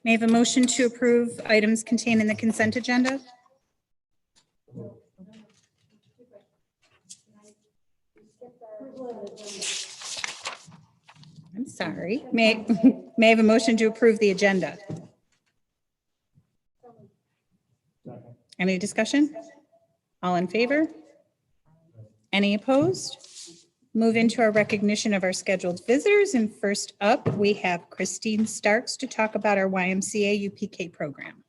May I have a motion to approve items contained in the consent agenda? I'm sorry. May I have a motion to approve the agenda? Any discussion? All in favor? Any opposed? Move into our recognition of our scheduled visitors. And first up, we have Christine Starks to talk about our YMCA UPK program.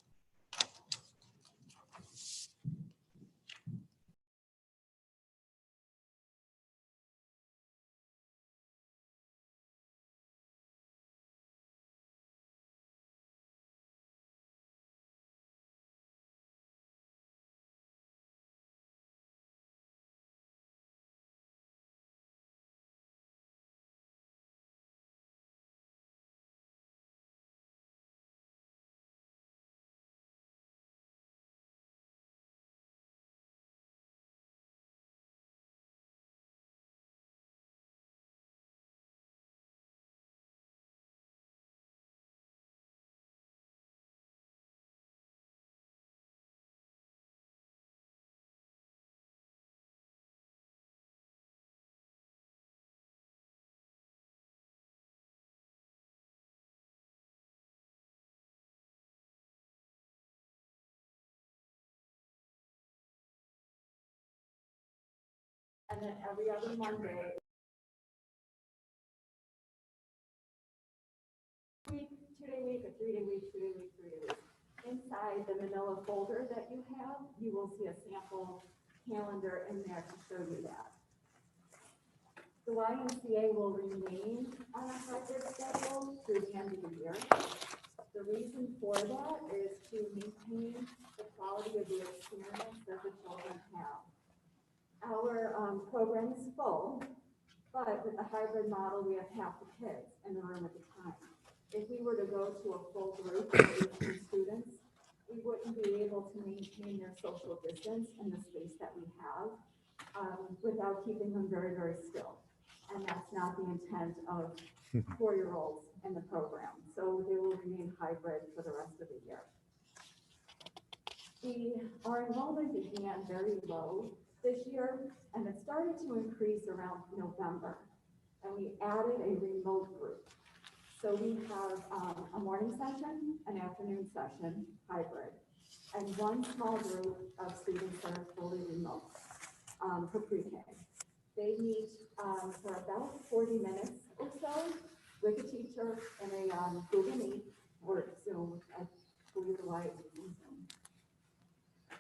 And then every other Monday. Week, 2-day week, a 3-day week, 2-day week, 3-day week. Inside the manila folder that you have, you will see a sample calendar in there to show you that. The YMCA will remain on a hybrid schedule through the end of the year. The reason for that is to maintain the quality of the experience that the children have. Our program is full, but with the hybrid model, we have half the kids in the room at the time. If we were to go to a full group of 18 students, we wouldn't be able to maintain their social distance in the space that we have without keeping them very, very still. And that's not the intent of 4-year-olds in the program. So they will remain hybrid for the rest of the year. Our enrollment began very low this year, and it started to increase around November. And we added a remote group. So we have a morning session, an afternoon session, hybrid, and one small group of students that are fully remote for pre-K. They meet for about 40 minutes or so with a teacher in a Google Meet or Zoom. I believe why it's Zoom.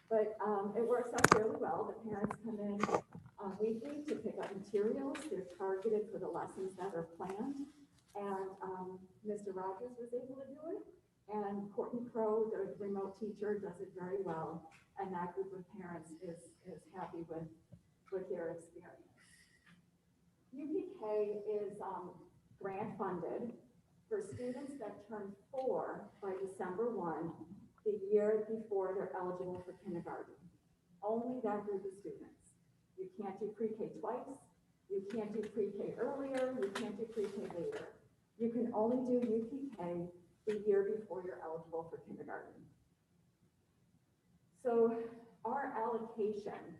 But it works out really well. The parents come in weekly to pick up materials. They're targeted for the lessons that are planned. And Mr. Rogers was able to do it. And Courtney Crow, the remote teacher, does it very well. And that group of parents is happy with their experience. UPK is grant funded for students that turn 4 by December 1, the year before they're eligible for kindergarten. Only that group of students. You can't do pre-K twice. You can't do pre-K earlier. You can't do pre-K later. You can only do UPK the year before you're eligible for kindergarten. So our allocation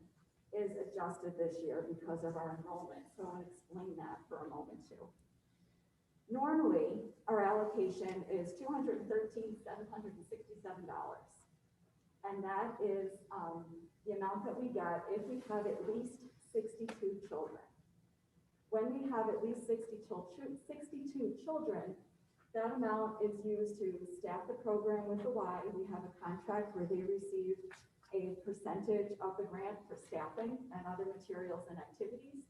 is adjusted this year because of our enrollment. So I'll explain that for a moment too. Normally, our allocation is $213,767. And that is the amount that we get if we have at least 62 children. When we have at least 62 children, that amount is used to staff the program with the Y. We have a contract where they receive a percentage of the grant for staffing and other materials and activities.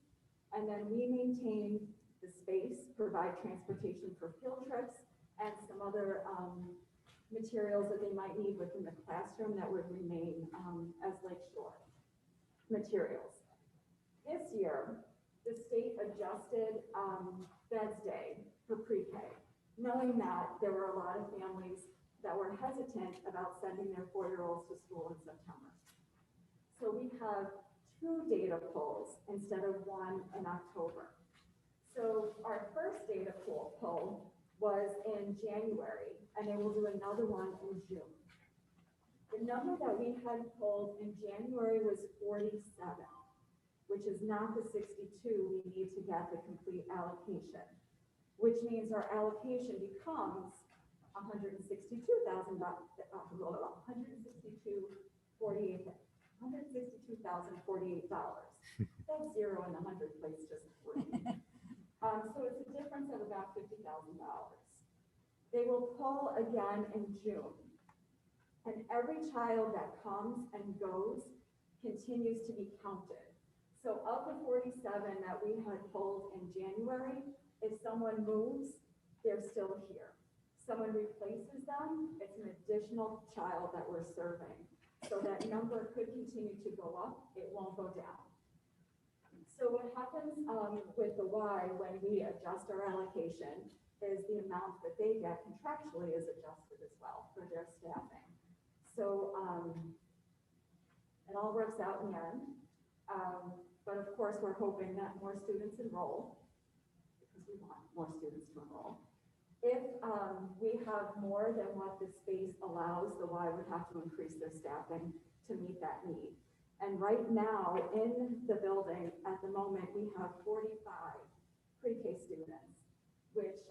And then we maintain the space, provide transportation for field trips and some other materials that they might need within the classroom that would remain as Lakeshore materials. This year, the state adjusted Beds Day for pre-K, knowing that there were a lot of families that were hesitant about sending their 4-year-olds to school in September. So we have 2 data polls instead of 1 in October. So our first data poll was in January, and they will do another one in June. The number that we had pulled in January was 47, which is not the 62 we need to get the complete allocation, which means our allocation becomes $162,048. That zero in the hundred place just ring. So it's a difference of about $50,000. They will pull again in June. And every child that comes and goes continues to be counted. So of the 47 that we had pulled in January, if someone moves, they're still here. Someone replaces them, it's an additional child that we're serving. So that number could continue to go up, it won't go down. So what happens with the Y when we adjust our allocation is the amount that they get contractually is adjusted as well for their staffing. So it all works out in the end. But of course, we're hoping that more students enroll because we want more students to enroll. If we have more than what the space allows, the Y would have to increase their staffing to meet that need. And right now in the building at the moment, we have 45 pre-K students, which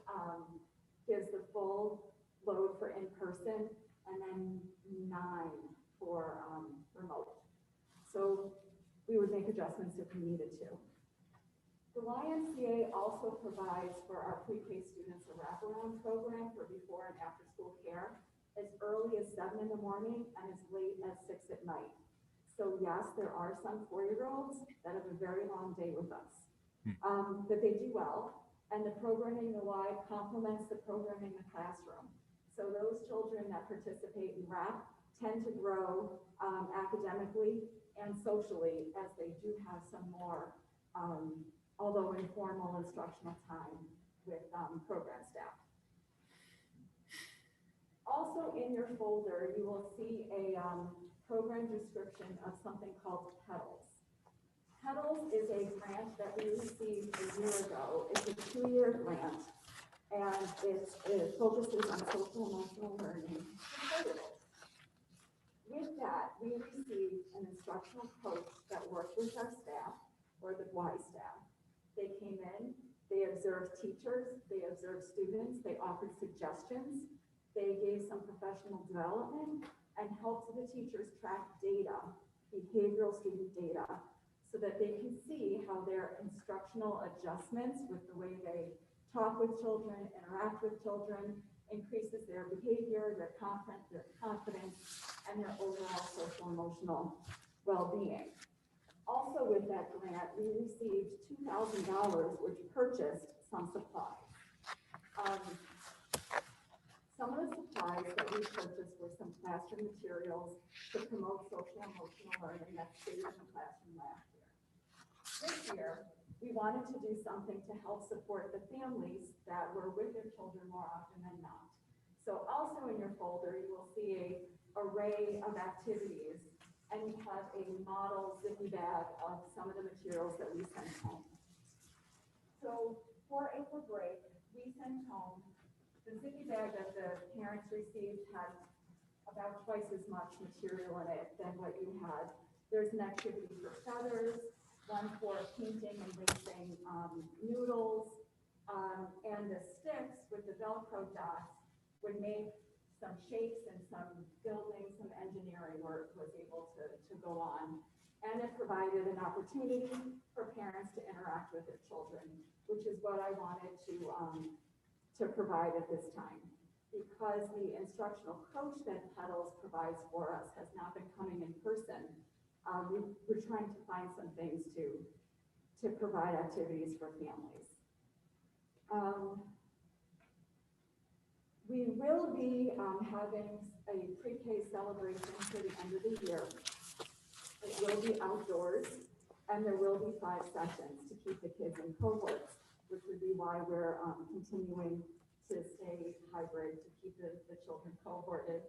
gives the full load for in-person and then 9 for remote. So we would make adjustments if we needed to. The YMCA also provides for our pre-K students a wraparound program for before and after school care as early as 7 in the morning and as late as 6 at night. So yes, there are some 4-year-olds that have a very long day with us, but they do well. And the programming in the Y complements the programming in the classroom. So those children that participate in RAP tend to grow academically and socially as they do have some more, although informal instructional time with program staff. Also in your folder, you will see a program description of something called PEDALS. PEDALS is a grant that we received a year ago. It's a 2-year grant, and it focuses on social emotional learning. With that, we received an instructional coach that worked with our staff, or the Y staff. They came in, they observed teachers, they observed students, they offered suggestions, they gave some professional development, and helped the teachers track data, behavioral student data, so that they can see how their instructional adjustments with the way they talk with children, interact with children, increases their behavior, their confidence, and their overall social emotional well-being. Also with that grant, we received $2,000, which purchased some supplies. Some of the supplies that we purchased were some classroom materials to promote social emotional learning that stayed in the classroom last year. This year, we wanted to do something to help support the families that were with their children more often than not. So also in your folder, you will see an array of activities, and we have a model zippy bag of some of the materials that we sent home. So for April break, we sent home the zippy bag that the parents received had about twice as much material in it than what you had. There's an activity for feathers, one for painting and lacing noodles, and the sticks with the Velcro dots would make some shapes and some building, some engineering work was able to go on. And it provided an opportunity for parents to interact with their children, which is what I wanted to provide at this time. Because the instructional coach that PEDALS provides for us has not been coming in person, we're trying to find some things to provide activities for families. We will be having a pre-K celebration for the end of the year. It will be outdoors, and there will be 5 sessions to keep the kids in cohorts, which would be why we're continuing to stay hybrid to keep the children cohorted.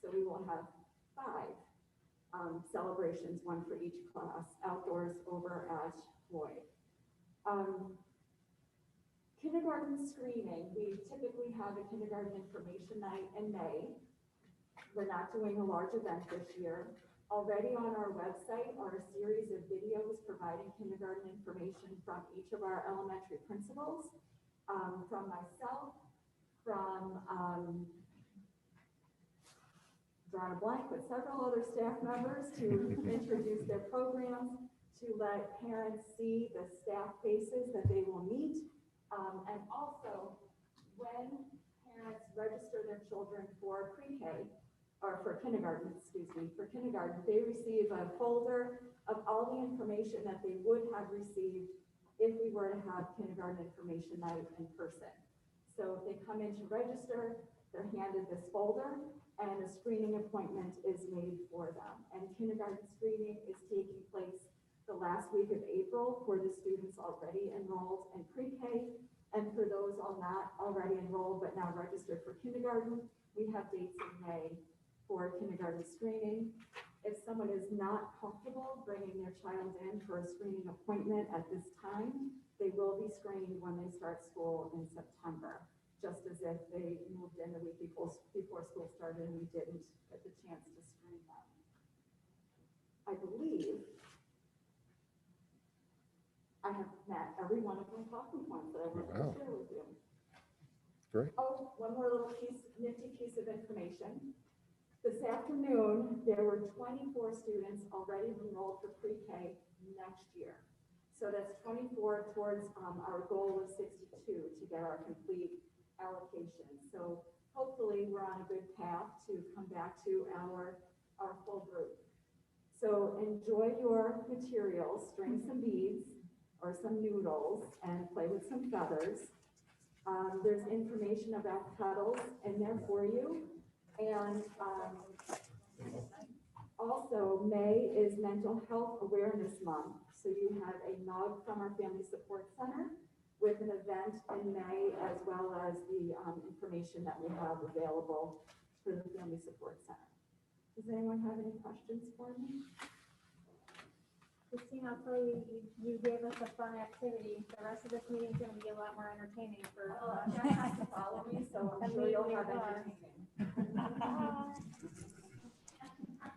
So we will have 5 celebrations, 1 for each class, outdoors over at Floyd. Kindergarten screening, we typically have a kindergarten information night in May. We're not doing a large event this year. Already on our website are a series of videos providing kindergarten information from each of our elementary principals, from myself, from, drawing a blank, but several other staff members to introduce their programs, to let parents see the staff faces that they will meet. And also, when parents register their children for pre-K, or for kindergarten, for kindergarten, they receive a folder of all the information that they would have received if we were to have kindergarten information night in person. So if they come in to register, they're handed this folder, and a screening appointment is made for them. And kindergarten screening is taking place the last week of April for the students already enrolled in pre-K, and for those not already enrolled but now registered for kindergarten, we have dates in May for kindergarten screening. If someone is not comfortable bringing their child in for a screening appointment at this time, they will be screened when they start school in September, just as if they moved in the week before school started and we didn't get the chance to screen them. I believe I have met every one of my talking points that I wanted to share with you. Great. Oh, one more little nifty piece of information. This afternoon, there were 24 students already enrolled for pre-K next year. So that's 24 towards our goal of 62 to get our complete allocation. So hopefully we're on a good path to come back to our full group. So enjoy your materials, string some beads or some noodles and play with some feathers. There's information about cuddles in there for you. And also May is Mental Health Awareness Month. So you have a mug from our Family Support Center with an event in May, as well as the information that we have available for the Family Support Center. Does anyone have any questions for me? Christine, I'll tell you, you gave us a fun activity. The rest of this meeting's gonna be a lot more entertaining for. Jeff has to follow me, so I'm sure you'll have entertaining.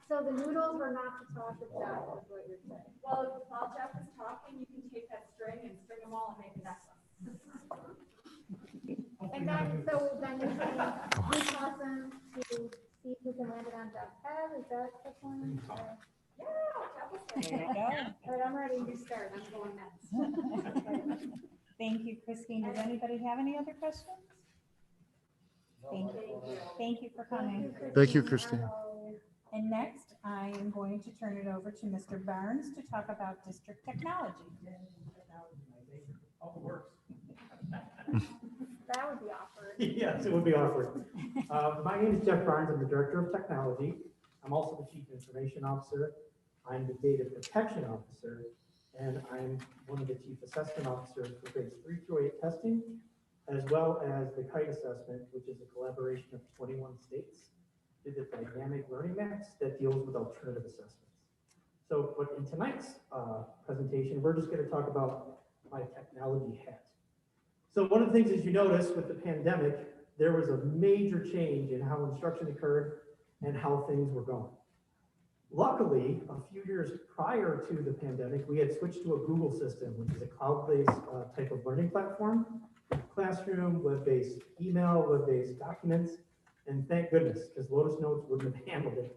So the noodles were not to talk about, is what you're saying. Well, while Jeff is talking, you can take that string and string them all and make a necklace. And then, so then you're saying, we toss them to see who can land it on Jeff's head, is that the plan? Or- Yeah, Jeff is There you go. All right, I'm ready to start, I'm going next. Thank you, Christine. Does anybody have any other questions? Thank you for coming. Thank you, Christine. And next, I am going to turn it over to Mr. Barnes to talk about district technology. Oh, it works. That would be awkward. Yes, it would be awkward. My name is Jeff Barnes. I'm the Director of Technology. I'm also the Chief Information Officer. I'm the Data Protection Officer, and I'm one of the Chief Assessment Officers for grades 3 through 8 testing, as well as the KITE assessment, which is a collaboration of 21 states, through the dynamic learning maps that deals with alternative assessments. So, but in tonight's presentation, we're just going to talk about my technology hat. So one of the things, as you notice with the pandemic, there was a major change in how instruction occurred and how things were going. Luckily, a few years prior to the pandemic, we had switched to a Google system, which is a cloud-based type of learning platform, classroom, web-based email, web-based documents, and thank goodness, because Lotus Notes wouldn't have handled it.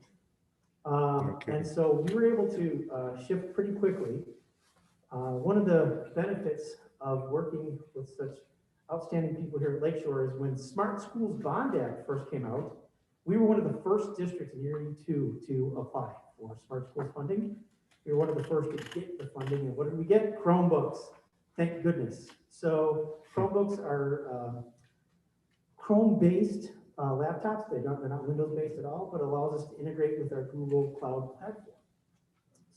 And so we were able to shift pretty quickly. One of the benefits of working with such outstanding people here at Lakeshore is when Smart Schools Bond Act first came out, we were one of the first districts in Area 2 to apply for Smart Schools funding. We were one of the first to get the funding. And what did we get? Chromebooks. Thank goodness. So Chromebooks are Chrome-based laptops. They're not Windows-based at all, but allows us to integrate with our Google Cloud platform.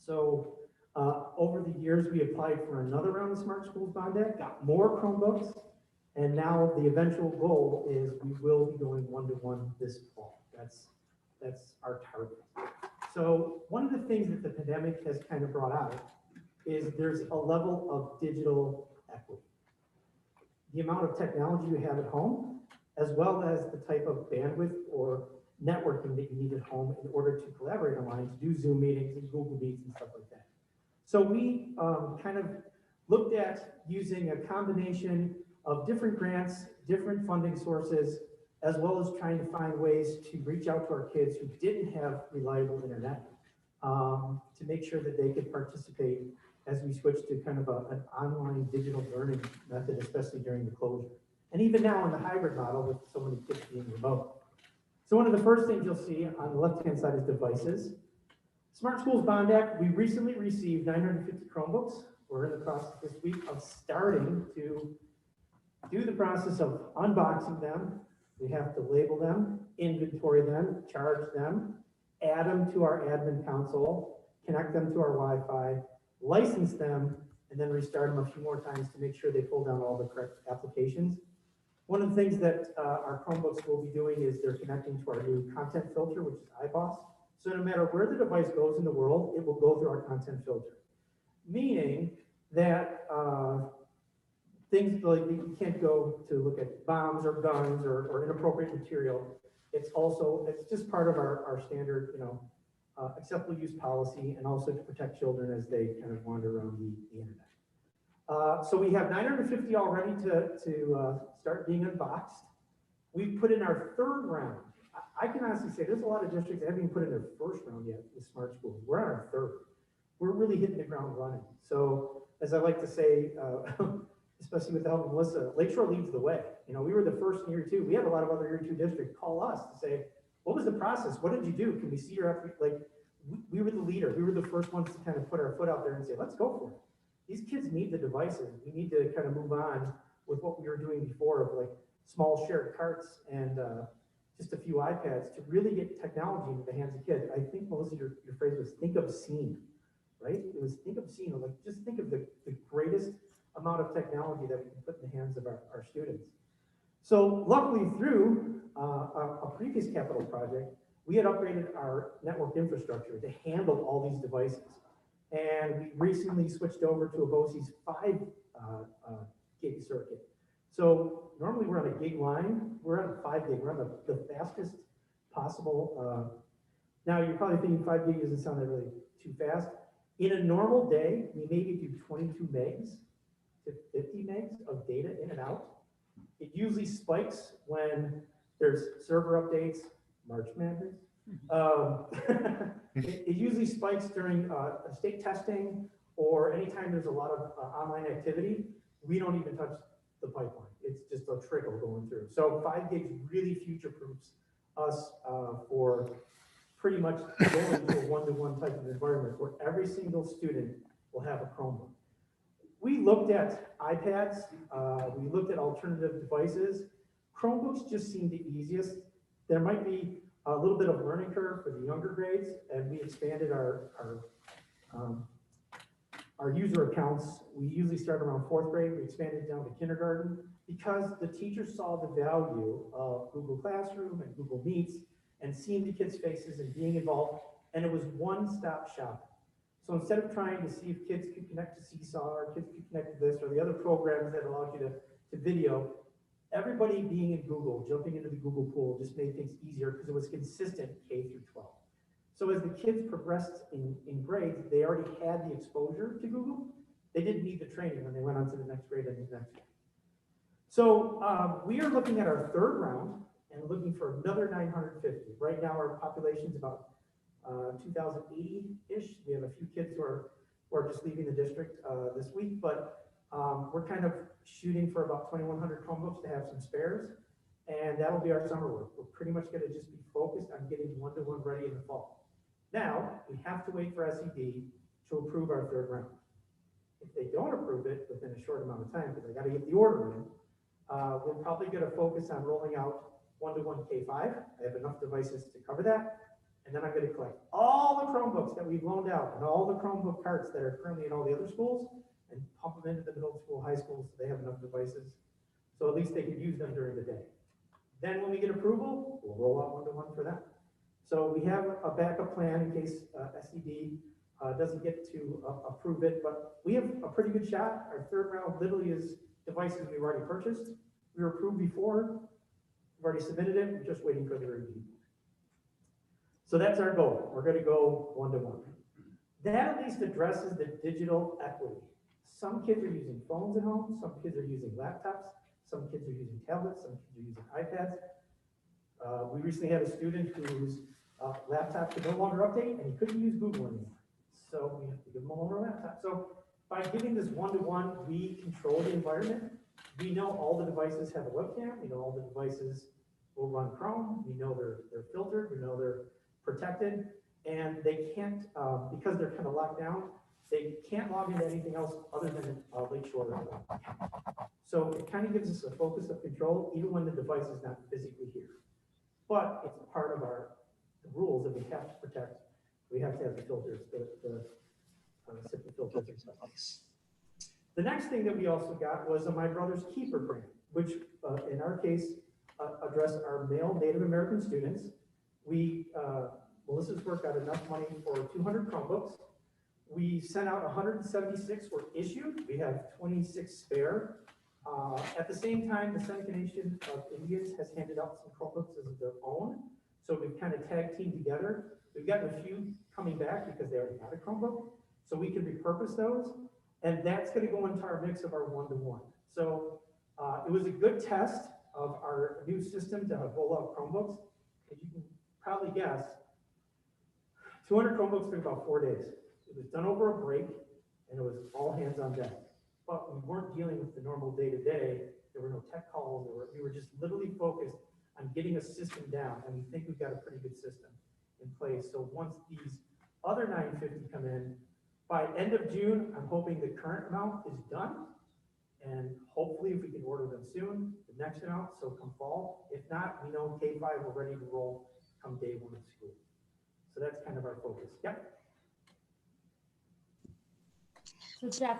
So over the years, we applied for another round of Smart Schools Bond Act, got more Chromebooks, and now the eventual goal is we will be going one-to-one this fall. That's our target. So one of the things that the pandemic has kind of brought out is there's a level of digital equity. the amount of technology you have at home, as well as the type of bandwidth or networking that you need at home in order to collaborate online, to do Zoom meetings and Google Meets and stuff like that. So we kind of looked at using a combination of different grants, different funding sources, as well as trying to find ways to reach out to our kids who didn't have reliable internet, to make sure that they could participate as we switch to kind of an online digital learning method, especially during the closure. And even now in the hybrid model with so many kids being remote. So one of the first things you'll see on the left-hand side is devices. Smart Schools Bond Act, we recently received 950 Chromebooks. We're in the process this week of starting to do the process of unboxing them. We have to label them, inventory them, charge them, add them to our admin console, connect them to our Wi-Fi, license them, and then restart them a few more times to make sure they pull down all the correct applications. One of the things that our Chromebooks will be doing is they're connecting to our new content filter, which is iBoss. So no matter where the device goes in the world, it will go through our content filter. Meaning that things like you can't go to look at bombs or guns or inappropriate material. It's just part of our standard, acceptable use policy, and also to protect children as they kind of wander around the internet. So we have 950 already to start being unboxed. We've put in our third round. I can honestly say there's a lot of districts that haven't even put in their first round yet with smart schools. We're on our third. We're really hitting the ground running. So as I like to say, especially with the help of Melissa, Lakeshore leads the way. We were the first in year two. We had a lot of other year two districts call us to say, what was the process? What did you do? Can we see your effort? Like, we were the leader. We were the first ones to kind of put our foot out there and say, let's go for it. These kids need the devices. We need to kind of move on with what we were doing before of like small shared carts and just a few iPads to really get technology into the hands of kids. I think, Melissa, your phrase was think obscene, right? It was think obscene, like just think of the greatest amount of technology that we can put in the hands of our students. So luckily through a previous capital project, we had upgraded our network infrastructure to handle all these devices. And we recently switched over to a BOCE's 5 gig circuit. So normally we're on a gig line, we're on 5 gig, we're on the fastest possible. Now you're probably thinking 5 gig doesn't sound really too fast. In a normal day, we maybe do 22 megs to 50 megs of data in and out. It usually spikes when there's server updates, March Madness. It usually spikes during state testing or anytime there's a lot of online activity. We don't even touch the pipeline. It's just a trickle going through. So 5 gigs really future-proofs us for pretty much going to a one-to-one type of environment where every single student will have a Chromebook. We looked at iPads, we looked at alternative devices. Chromebooks just seemed the easiest. There might be a little bit of learning curve for the younger grades, and we expanded our user accounts. We usually start around 4th grade. We expanded down to kindergarten because the teachers saw the value of Google Classroom and Google Meets and seeing the kids' faces and being involved, and it was one-stop shop. So instead of trying to see if kids could connect to Seesaw or kids could connect to this or the other programs that allowed you to video, everybody being in Google, jumping into the Google pool just made things easier because it was consistent K through 12. So as the kids progressed in grades, they already had the exposure to Google. They didn't need the training when they went on to the next grade and the next grade. So we are looking at our third round and looking for another 950. Right now our population is about 2,080-ish. We have a few kids who are just leaving the district this week, but we're kind of shooting for about 2,100 Chromebooks to have some spares, and that'll be our summer work. We're pretty much going to just be focused on getting one-to-one ready in the fall. Now, we have to wait for SED to approve our third round. If they don't approve it within a short amount of time, because I got to get the order in, we're probably going to focus on rolling out one-to-one K5. I have enough devices to cover that. And then I'm going to collect all the Chromebooks that we've loaned out and all the Chromebook carts that are currently in all the other schools and pump them into the middle school, high school, so they have enough devices. So at least they can use them during the day. Then when we get approval, we'll roll out one-to-one for them. So we have a backup plan in case SED doesn't get to approve it, but we have a pretty good shot. Our third round literally is devices we've already purchased. We were approved before, we've already submitted it, we're just waiting for the review. So that's our goal. We're gonna go one-to-one. That at least addresses the digital equity. Some kids are using phones at home, some kids are using laptops, some kids are using tablets, some kids are using iPads. We recently had a student whose laptop could no longer update and he couldn't use Google anymore. So we have to give him a loaner laptop. So by giving this one-to-one, we control the environment. We know all the devices have a webcam. We know all the devices will run Chrome. We know they're filtered. We know they're protected. And they can't, because they're kind of locked down, they can't log into anything else other than Lakeshore. So it kind of gives us a focus of control, even when the device is not physically here. But it's part of our rules that we have to protect. We have to have the filters, the SIPA filters in place. The next thing that we also got was a My Brother's Keeper grant, which in our case addressed our male Native American students. We, Melissa's work got enough money for 200 Chromebooks. We sent out 176 were issued. We have 26 spare. At the same time, the Seneca Nation of Indians has handed out some Chromebooks as their own. So we've kind of tag teamed together. We've gotten a few coming back because they already had a Chromebook. So we can repurpose those. And that's going to go into our mix of our one-to-one. So it was a good test of our new system to roll out Chromebooks. As you can probably guess, 200 Chromebooks took about 4 days. It was done over a break, and it was all hands on deck. But we weren't dealing with the normal day-to-day. There were no tech calls. We were just literally focused on getting a system down, and we think we've got a pretty good system in place. So once these other 950 come in, by end of June, I'm hoping the current amount is done. And hopefully if we can order them soon, the next amount, so come fall. If not, we know K-5, we're ready to roll come day one of school. So that's kind of our focus. Yep. So Jeff,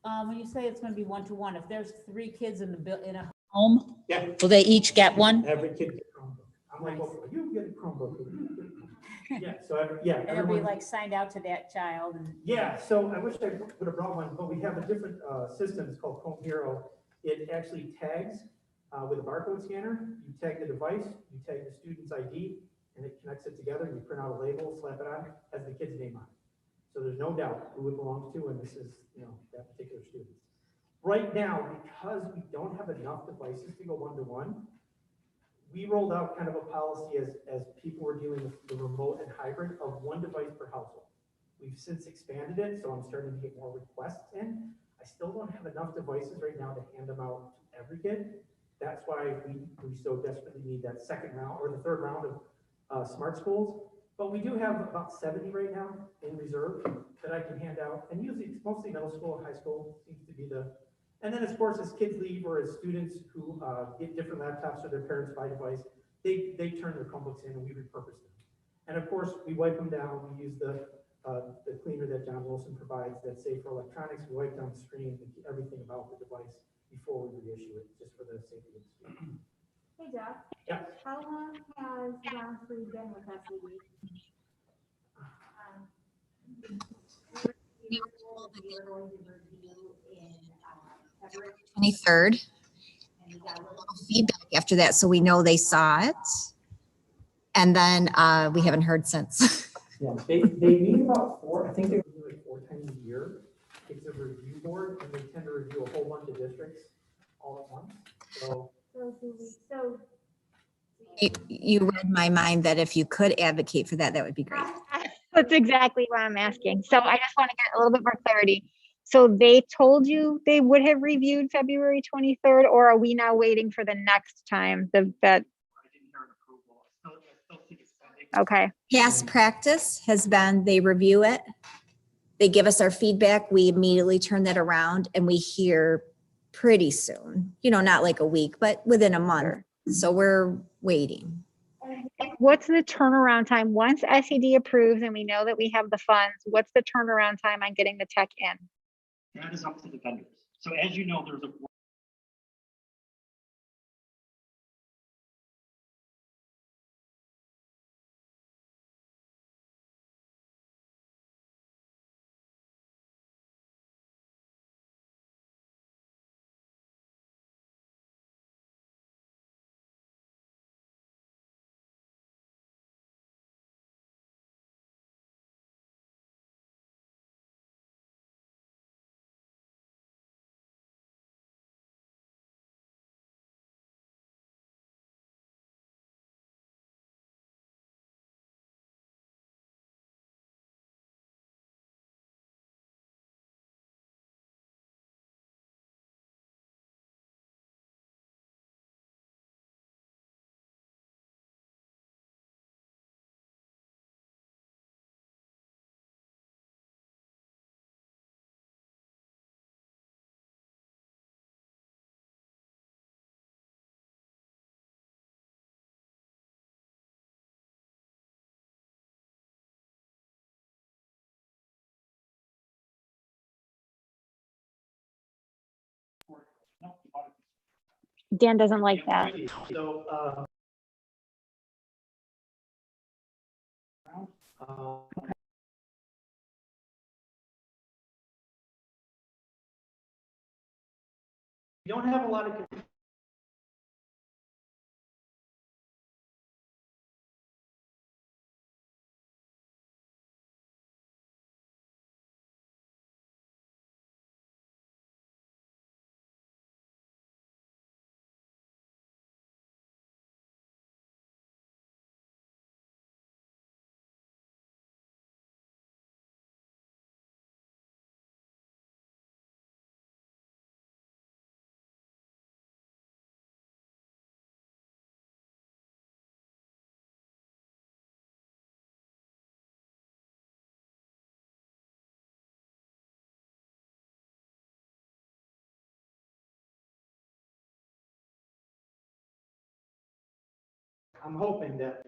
when you say it's gonna be one-to-one, if there's 3 kids in a home, Yeah. will they each get one? Every kid gets a Chromebook. I'm like, Nice. well, you get a Chromebook. Yeah, so yeah, And it'll be everyone. like signed out to that child and. Yeah, so I wish I would have brought one, but we have a different system. It's called Chrome Hero. It actually tags with a barcode scanner. You tag the device, you tag the student's ID, and it connects it together. You print out a label, slap it on, has the kid's name on it. So there's no doubt who it belongs to, and this is, that particular student. Right now, because we don't have enough devices to go one-to-one, we rolled out kind of a policy as people were dealing with the remote and hybrid of 1 device per household. We've since expanded it, so I'm starting to get more requests in. I still don't have enough devices right now to hand them out to every kid. That's why we so desperately need that second round or the third round of smart schools. But we do have about 70 right now in reserve that I can hand out. And usually it's mostly middle school and high school seems to be and then of course, as kids leave or as students who get different laptops or their parents buy device, they turn their Chromebooks in and we repurpose them. And of course, we wipe them down. We use the cleaner that John Wilson provides that's safe for electronics. We wipe down the screen and everything about the device before we reissue it, just for the safety of the student. Hey Jeff. Yeah. How long has round 3 been with SED? We were told that they were going to review in February 23rd. And we got a little feedback after that, so we know they saw it. And then we haven't heard since. Yeah, they meet about 4, I think they review like 4 times a year. It's a review board and they tend to review a whole bunch of districts all at once. So So 2 weeks. So You read my mind that if you could advocate for that, that would be great. that's exactly what I'm asking. So I just want to get a little bit more clarity. So they told you they would have reviewed February 23rd, or are we now waiting for the next time that? I didn't hear an approval. I still think it's pending. Okay. Past practice has been they review it, they give us our feedback, we immediately turn that around and we hear pretty soon, not like a week, but within a month. So we're waiting. What's the turnaround time once SED approves and we know that we have the funds? What's the turnaround time on getting the tech in? That is up to the vendors. So as you know, there's a Dan doesn't like that. So, we don't have a lot of. I'm hoping that.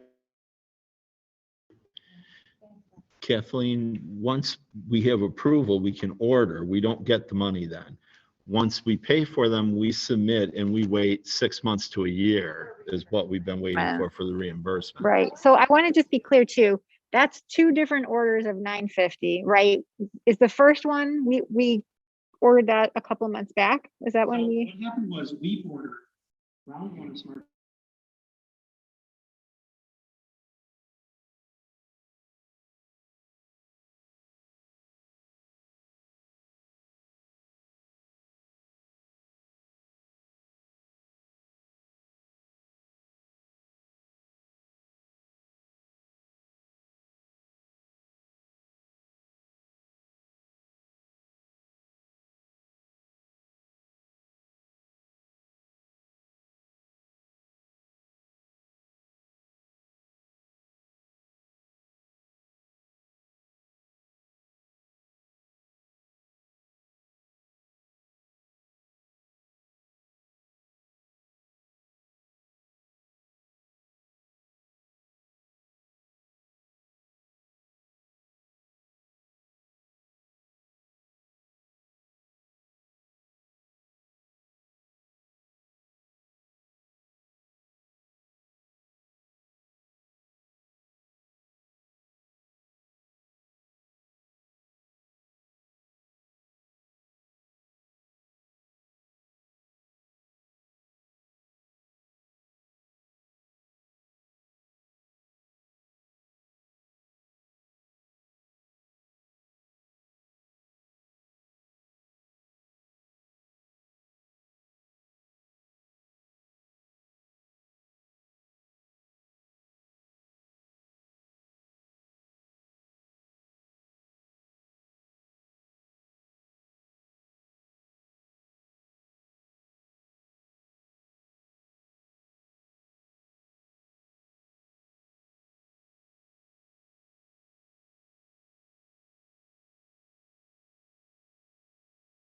Kathleen, once we have approval, we can order. We don't get the money then. Once we pay for them, we submit and we wait 6 months to a year is what we've been waiting for the reimbursement. Right. So I want to just be clear too. That's two different orders of 950, right? Is the first one, we ordered that a couple months back? Is that when we? What happened was we ordered round one of smart.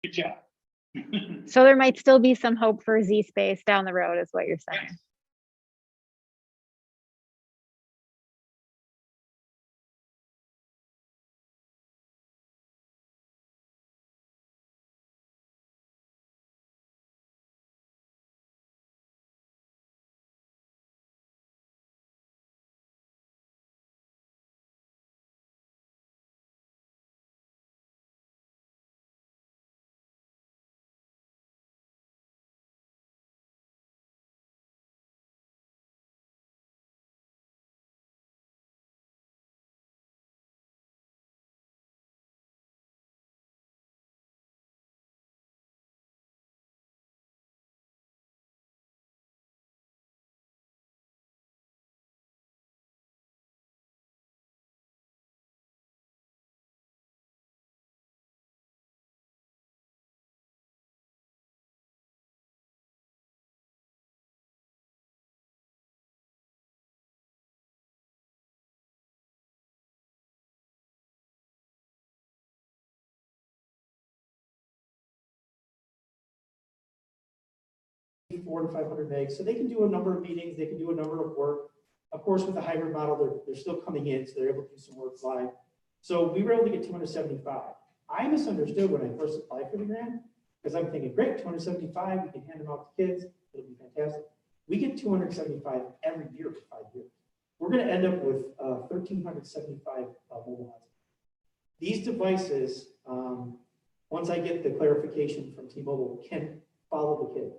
Good job. So there might still be some hope for Z space down the road is what you're saying. $400 to 500 megs, so they can do a number of meetings, they can do a number of work. Of course, with the hybrid model, they're still coming in, so they're able to do some work live. So we were able to get 275. I misunderstood when I first applied for the grant, because I'm thinking, great, 275, we can hand them out to kids. it'll be fantastic. We get 275 every year for 5 years. We're going to end up with 1,375 mobile hotspots. These devices, once I get the clarification from T-Mobile, can follow the kid.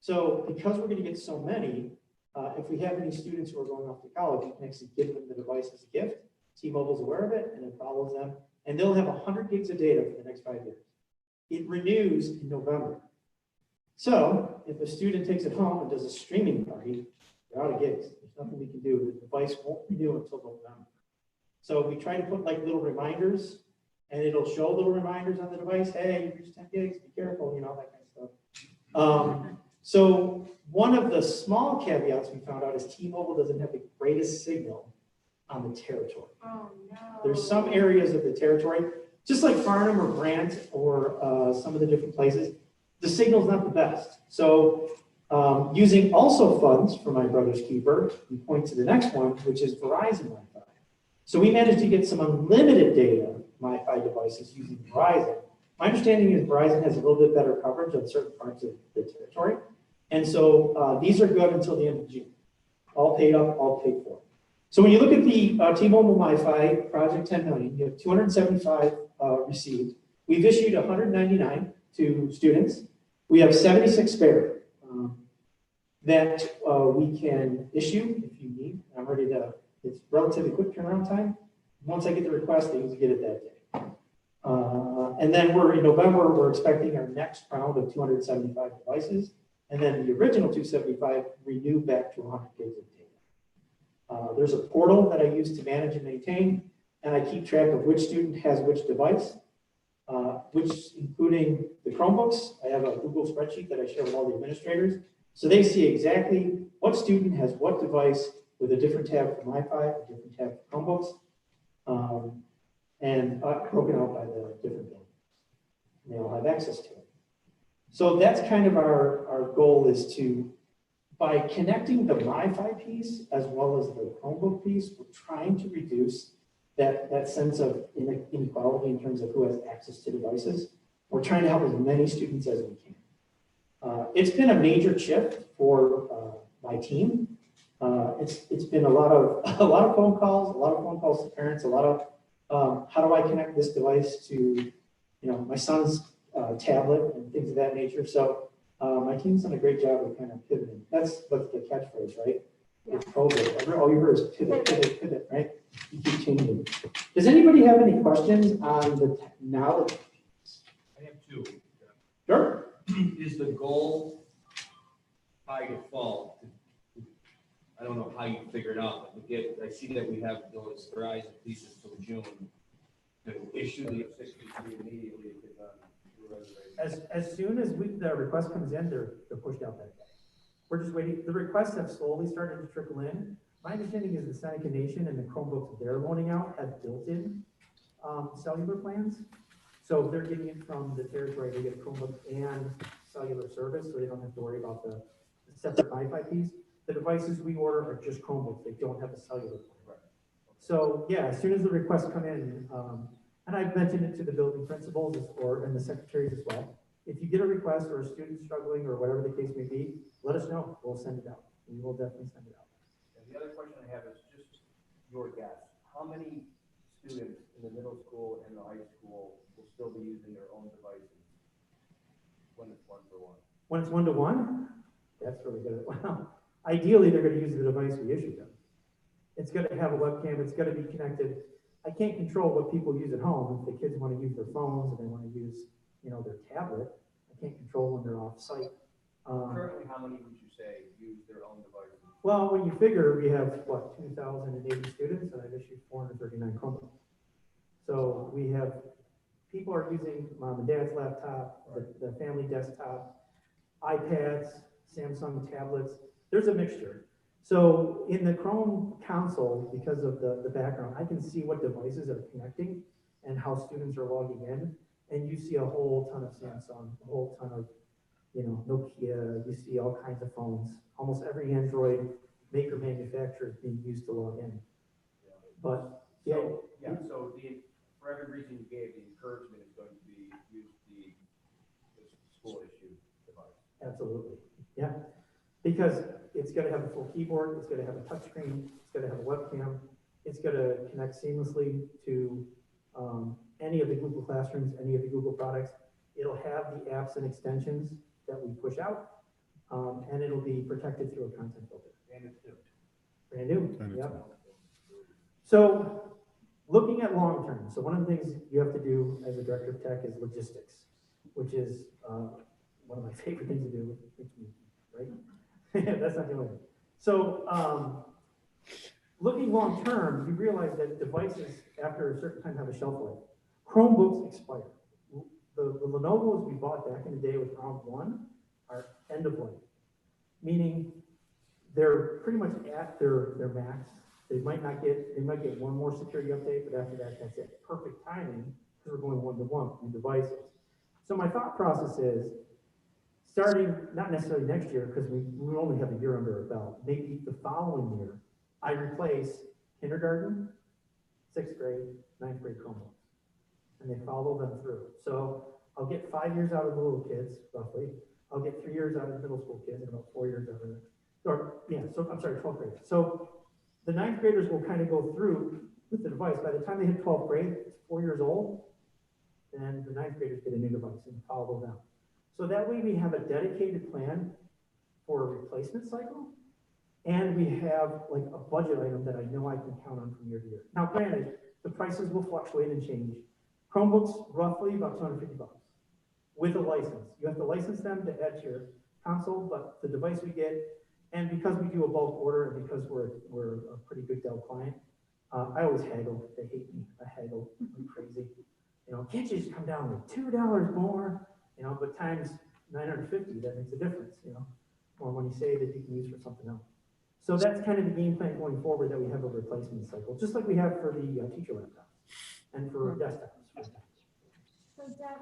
So because we're going to get so many, if we have any students who are going off to college, you can actually give them the device as a gift. T-Mobile's aware of it and it follows them, and they'll have 100 gigs of data for the next 5 years. It renews in November. So if a student takes it home and does a streaming party, they're out of gigs. There's nothing we can do. The device won't renew until November. So we try to put like little reminders, and it'll show little reminders on the device. Hey, you reached 10 gigs, be careful, you know, that kind of stuff. So one of the small caveats we found out is T-Mobile doesn't have the greatest signal on the territory. Oh, no. There's some areas of the territory, just like Farnham or Grant or some of the different places, the signal's not the best. So using also funds for my brother's keeper, we point to the next one, which is Verizon Wi-Fi. So we managed to get some unlimited data Wi-Fi devices using Verizon. My understanding is Verizon has a little bit better coverage on certain parts of the territory. And so these are good until the end of June. All paid up, all paid for. So when you look at the T-Mobile Wi-Fi project 10 million, you have 275 received. We've issued 199 to students. We have 76 spare that we can issue if you need. I'm ready to, it's relatively quick turnaround time. Once I get the request, they usually get it that day. And then we're in November, we're expecting our next round of 275 devices. And then the original 275 renew back to 100 gigs of data. There's a portal that I use to manage and maintain, and I keep track of which student has which device, which including the Chromebooks. I have a Google spreadsheet that I share with all the administrators. So they see exactly what student has what device with a different tab for Wi-Fi, a different tab for Chromebooks, and broken out by the different buildings. They all have access to it. So that's kind of our goal, is to, by connecting the Wi-Fi piece as well as the Chromebook piece, we're trying to reduce that sense of inequality in terms of who has access to devices. We're trying to help as many students as we can. It's been a major shift for my team. It's been a lot of phone calls to parents, a lot of how do I connect this device to, my son's tablet and things of that nature. So my team's done a great job of kind of pivoting. That's what's the catchphrase, right? Yeah. With COVID, all you heard is pivot, pivot, pivot, right? You keep changing. Does anybody have any questions on the technology? I have two. Sure. Is the goal by default, I don't know how you figure it out, but I see that we have those Verizon pieces till June to issue the 63 immediately. As soon as the request comes in, they're pushed out that day. We're just waiting. The requests have slowly started to trickle in. My understanding is the Seneca Nation and the Chromebooks they're loaning out have built-in cellular plans. So if they're getting it from the territory, they get Chromebook and cellular service, so they don't have to worry about the separate Wi-Fi piece. The devices we order are just Chromebooks. They don't have a cellular plan. So yeah, as soon as the requests come in, and I've mentioned it to the building principals and the secretaries as well. If you get a request or a student struggling or whatever the case may be, let us know. We'll send it out. We will definitely send it out. And the other question I have is just your guess. How many students in the middle school and the high school will still be using their own devices when it's one-to-one? When it's one-to-one, that's really good. Well, ideally, they're going to use the device we issued them. It's going to have a webcam. It's going to be connected. I can't control what people use at home. If the kids want to use their phones and they want to use, their tablet, I can't control when they're off site. Currently, how many would you say use their own devices? Well, when you figure we have, 2,080 students, and I've issued 439 Chromebooks. So we have, people are using mom and dad's laptop, the family desktop, iPads, Samsung tablets. There's a mixture. So in the Chrome console, because of the background, I can see what devices are connecting and how students are logging in. And you see a whole ton of Samsung, a whole ton of, Nokia, you see all kinds of phones. Almost every Android maker manufacturer is being used to log in. But So for every reason you gave, the encouragement is going to be use the school issue device. absolutely, yeah. because it's gonna have a full keyboard, it's gonna have a touchscreen, it's gonna have a webcam, it's gonna connect seamlessly to any of the Google Classrooms, any of the Google products. It'll have the apps and extensions that we push out, and it'll be protected through a content filter. And it's new. Brand new, And it's yep. So looking at long term, so one of the things you have to do as a director of tech is logistics, which is one of my favorite things to do, right? That's not the only thing. So looking long term, you realize that devices after a certain time have a shelf life. Chromebooks expire. The Lenovo's we bought back in the day with round one are end of life, meaning they're pretty much at their max. They might get one more security update, but after that, that's it. Perfect timing, because we're going one-to-one with devices. So my thought process is, starting, not necessarily next year, because we only have a year under our belt, maybe the following year, I replace kindergarten, 6th grade, 9th grade Chromebooks. And they follow them through. So I'll get 5 years out of the little kids, roughly. I'll get 3 years out of the middle school kids and about 4 years out of the, so I'm sorry, 12th grade. So the 9th graders will kind of go through with the device. By the time they hit 12th grade, it's 4 years old, then the 9th graders get a new device and follow them. So that way we have a dedicated plan for a replacement cycle, and we have like a budget item that I know I can count on from year to year. Now, granted, the prices will fluctuate and change. Chromebooks, roughly about $250 with a license. You have to license them to add to your console, but the device we get, and because we do a bulk order and because we're a pretty good Dell client, I always haggle. They hate me. I haggle like crazy. You know, can't you just come down with $2 more? You know, but times 950, that makes a difference, you know, or when you say that you can use for something else. So that's kind of the game plan going forward, that we have a replacement cycle, just like we have for the teacher laptops and for desktops. So Jeff,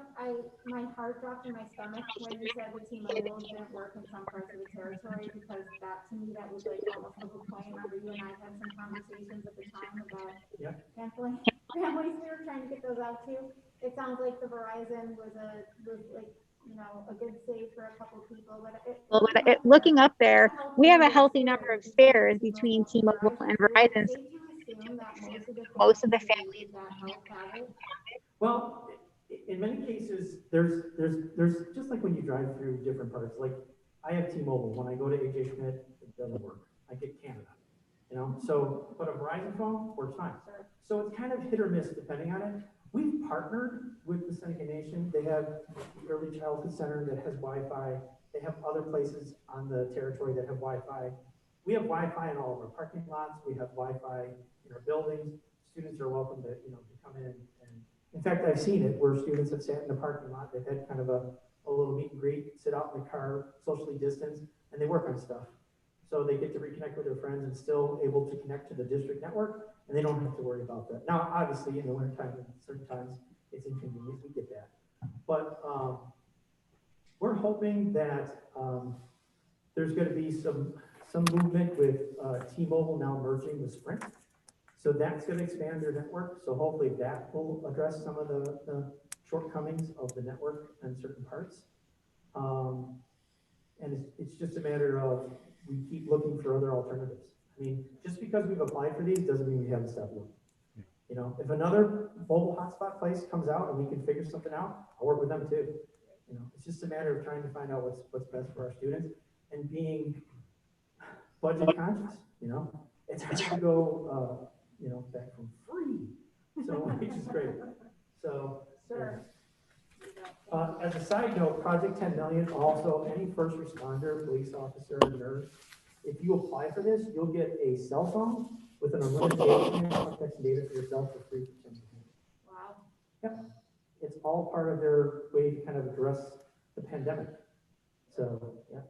my heart dropped in my stomach when you said the T-Mobile didn't work in some parts of the territory, because that, to me, that was like almost a good point. Remember, you and I had some conversations at the time about canceling families we were trying to get those out to. It sounds like the Verizon was like, you know, a good save for a couple people, but Looking up there, we have a healthy number of spares between T-Mobile and Verizon. Safe to assume that Most of the families that help have it. Well, in many cases, there's just like when you drive through different parts, like I have T-Mobile. When I go to AJ Schmidt, it doesn't work. I get Canada, you know, so, but a Verizon phone works fine. So it's kind of hit or miss depending on it. We've partnered with the Seneca Nation. They have the Early Childhood Center that has Wi-Fi. They have other places on the territory that have Wi-Fi. We have Wi-Fi in all of our parking lots. We have Wi-Fi in our buildings. Students are welcome to, you know, to come in. And in fact, I've seen it where students have sat in the parking lot. They've had kind of a little meet and greet, sit out in the car, socially distanced, and they work on stuff. So they get to reconnect with their friends and still able to connect to the district network, and they don't have to worry about that. Now, obviously, in the wintertime, certain times it's inconvenient, we get that. But we're hoping that there's gonna be some movement with T-Mobile now merging with Sprint. So that's gonna expand their network. So hopefully that will address some of the shortcomings of the network in certain parts. And it's just a matter of, we keep looking for other alternatives. I mean, just because we've applied for these doesn't mean we haven't stopped looking. You know, if another mobile hotspot place comes out and we can figure something out, I'll work with them too. You know, it's just a matter of trying to find out what's best for our students and being budget conscious, you know. It's hard to go, you know, back from free, so, which is great. So, Sure. as a side note, Project 10 Million, also any first responder, police officer, nurse, if you apply for this, you'll get a cell phone with an unlimited data plan, context and data for yourself for free. Wow. Yep, it's all part of their way to kind of address the pandemic. So, yeah,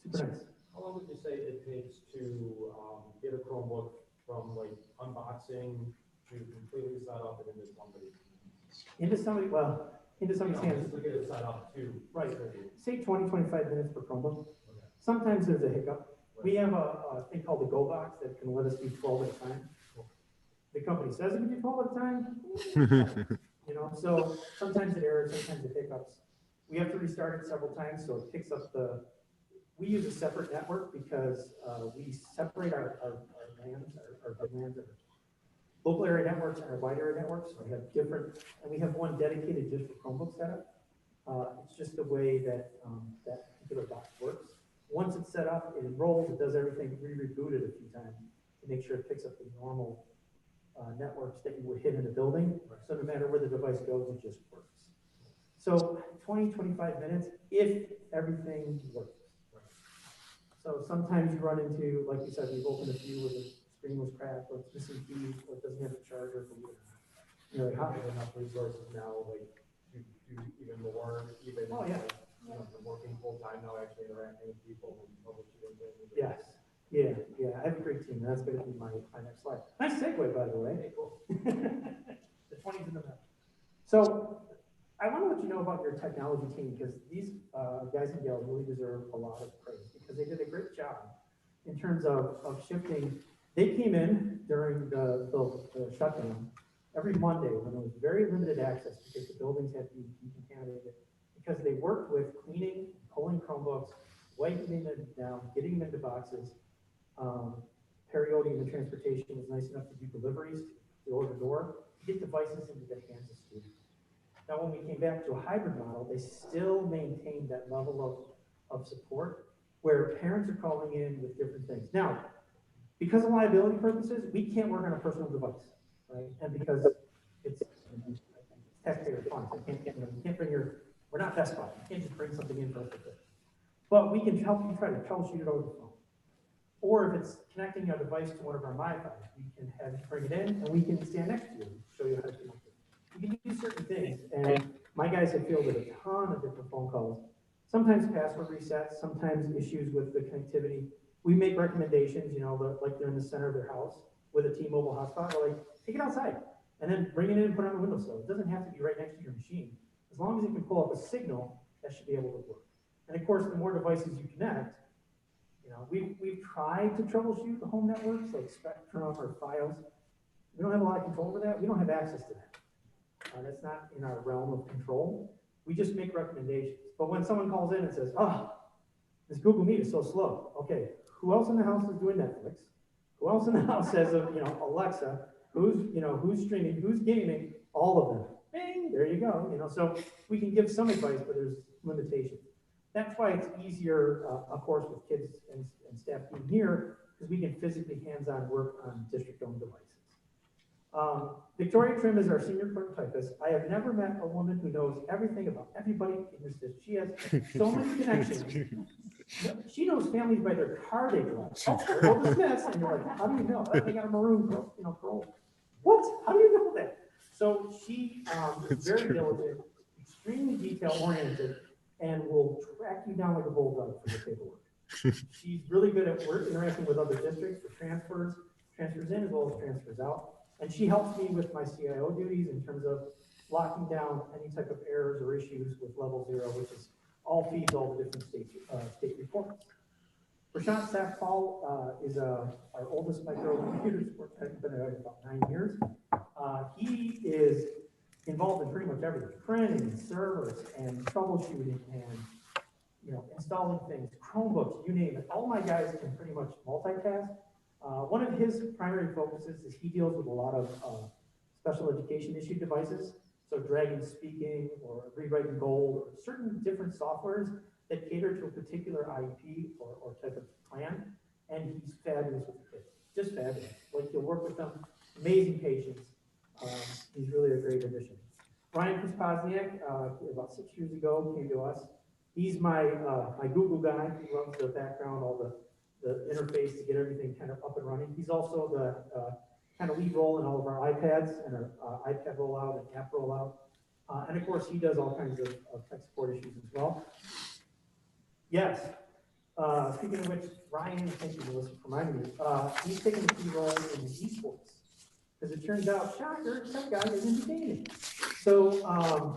super nice. How long would you say it takes to get a Chromebook from like unboxing to completely set up and into somebody? Into somebody's hands. To get it set up too. Right, say 20, 25 minutes per Chromebook. Sometimes there's a hiccup. We have a thing called the Go Box that can let us do 12 at a time. The company says it can do 12 at a time. You know, so sometimes it errors, sometimes it hiccups. We have to restart it several times, so it picks up the we use a separate network because we separate our lands, our big lands, our local area networks and our wide area networks. So we have different, and we have one dedicated just for Chromebook setup. It's just the way that that particular box works. Once it's set up, it enrolls, it does everything, we reboot it a few times to make sure it picks up the normal networks that you would hit in a building. So no matter where the device goes, it just works. So 20, 25 minutes, if everything works. So sometimes you run into, like you said, we've opened a few where the screen was cracked, or it's missing keys, or it doesn't have a charger, believe it or not. You know, Have enough resources now, like, to do even more, even. Oh, yeah. You know, from working full-time now, actually interacting with people and troubleshooting things. Yes, yeah, I have a great team, that's gonna be my next slide. Nice segue, by the way. Hey, cool. The 20's in the middle. So, I wanna let you know about your technology team, because these guys and gals really deserve a lot of praise, because they did a great job in terms of shifting. They came in during the shutdown every Monday when there was very limited access, because the buildings had to be decontaminated, because they worked with cleaning, pulling Chromebooks, wiping them down, getting them into boxes. Periody and the transportation was nice enough to do deliveries door to door, to get devices into the hands of students. Now, when we came back to a hybrid model, they still maintained that level of support where parents are calling in with different things. Now, because of liability purposes, we can't work on a personal device, right? And because it's taxpayer funds, you can't bring your, we're not Best Buy, you can't just bring something in for us to fix. But we can help you try to troubleshoot it over the phone. Or if it's connecting your device to one of our MiFi, we can have you bring it in and we can stand next to you and show you how to connect it. You can do certain things, and my guys have fielded a ton of different phone calls. Sometimes password resets, sometimes issues with the connectivity. We make recommendations, you know, like they're in the center of their house with a T-Mobile hotspot, or like, take it outside and then bring it in and put it on the windowsill. It doesn't have to be right next to your machine. As long as it can pull up a signal, that should be able to work. And of course, the more devices you connect, you know, we've tried to troubleshoot the home networks, like Spectrum or Files. We don't have a lot of control over that. We don't have access to that. That's not in our realm of control. We just make recommendations. But when someone calls in and says, oh, this Google Meet is so slow. Okay, who else in the house is doing Netflix? Who else in the house says, you know, Alexa, who's streaming, who's gaming? All of them. Bing, there you go. You know, so we can give some advice, but there's limitations. That's why it's easier, of course, with kids and staff being here, because we can physically hands-on work on district-owned devices. Victoria Trim is our senior prototypist. I have never met a woman who knows everything about everybody in this district. She has so many connections. She knows families by their car they drive. Oh, go to Smith's, and you're like, how do you know? Oh, they got a maroon, parole. What? How do you know that? So she is very diligent, extremely detail-oriented, and will track you down like a bulldog for the paperwork. She's really good at interacting with other districts for transfers in as well as transfers out. And she helps me with my CIO duties in terms of locking down any type of errors or issues with level 0, which is all feeds all the different state reports. Prashant Sakhpal is our oldest microcomputer support tech, been at about 9 years. He is involved in pretty much everything, printing and servers and troubleshooting and, you know, installing things, Chromebooks, you name it. All my guys can pretty much multitask. One of his primary focuses is he deals with a lot of special education issued devices. So Dragon Speaking or Rewriting Gold or certain different softwares that cater to a particular IEP or type of plan. And he's fabulous with the kids, just fabulous. Like you'll work with them, amazing patience. He's really a great addition. Ryan Krasposniak, about 6 years ago, came to us. He's my Google guy. He runs the background, all the interface to get everything kind of up and running. He's also the kind of lead role in all of our iPads and our iPad rollout and app rollout. And of course, he does all kinds of tech support issues as well. Yes. Speaking of which, Ryan, thank you, Melissa, for reminding me. He's taking a key role in the esports. Because it turns out, shocker, some guy is into gaming. So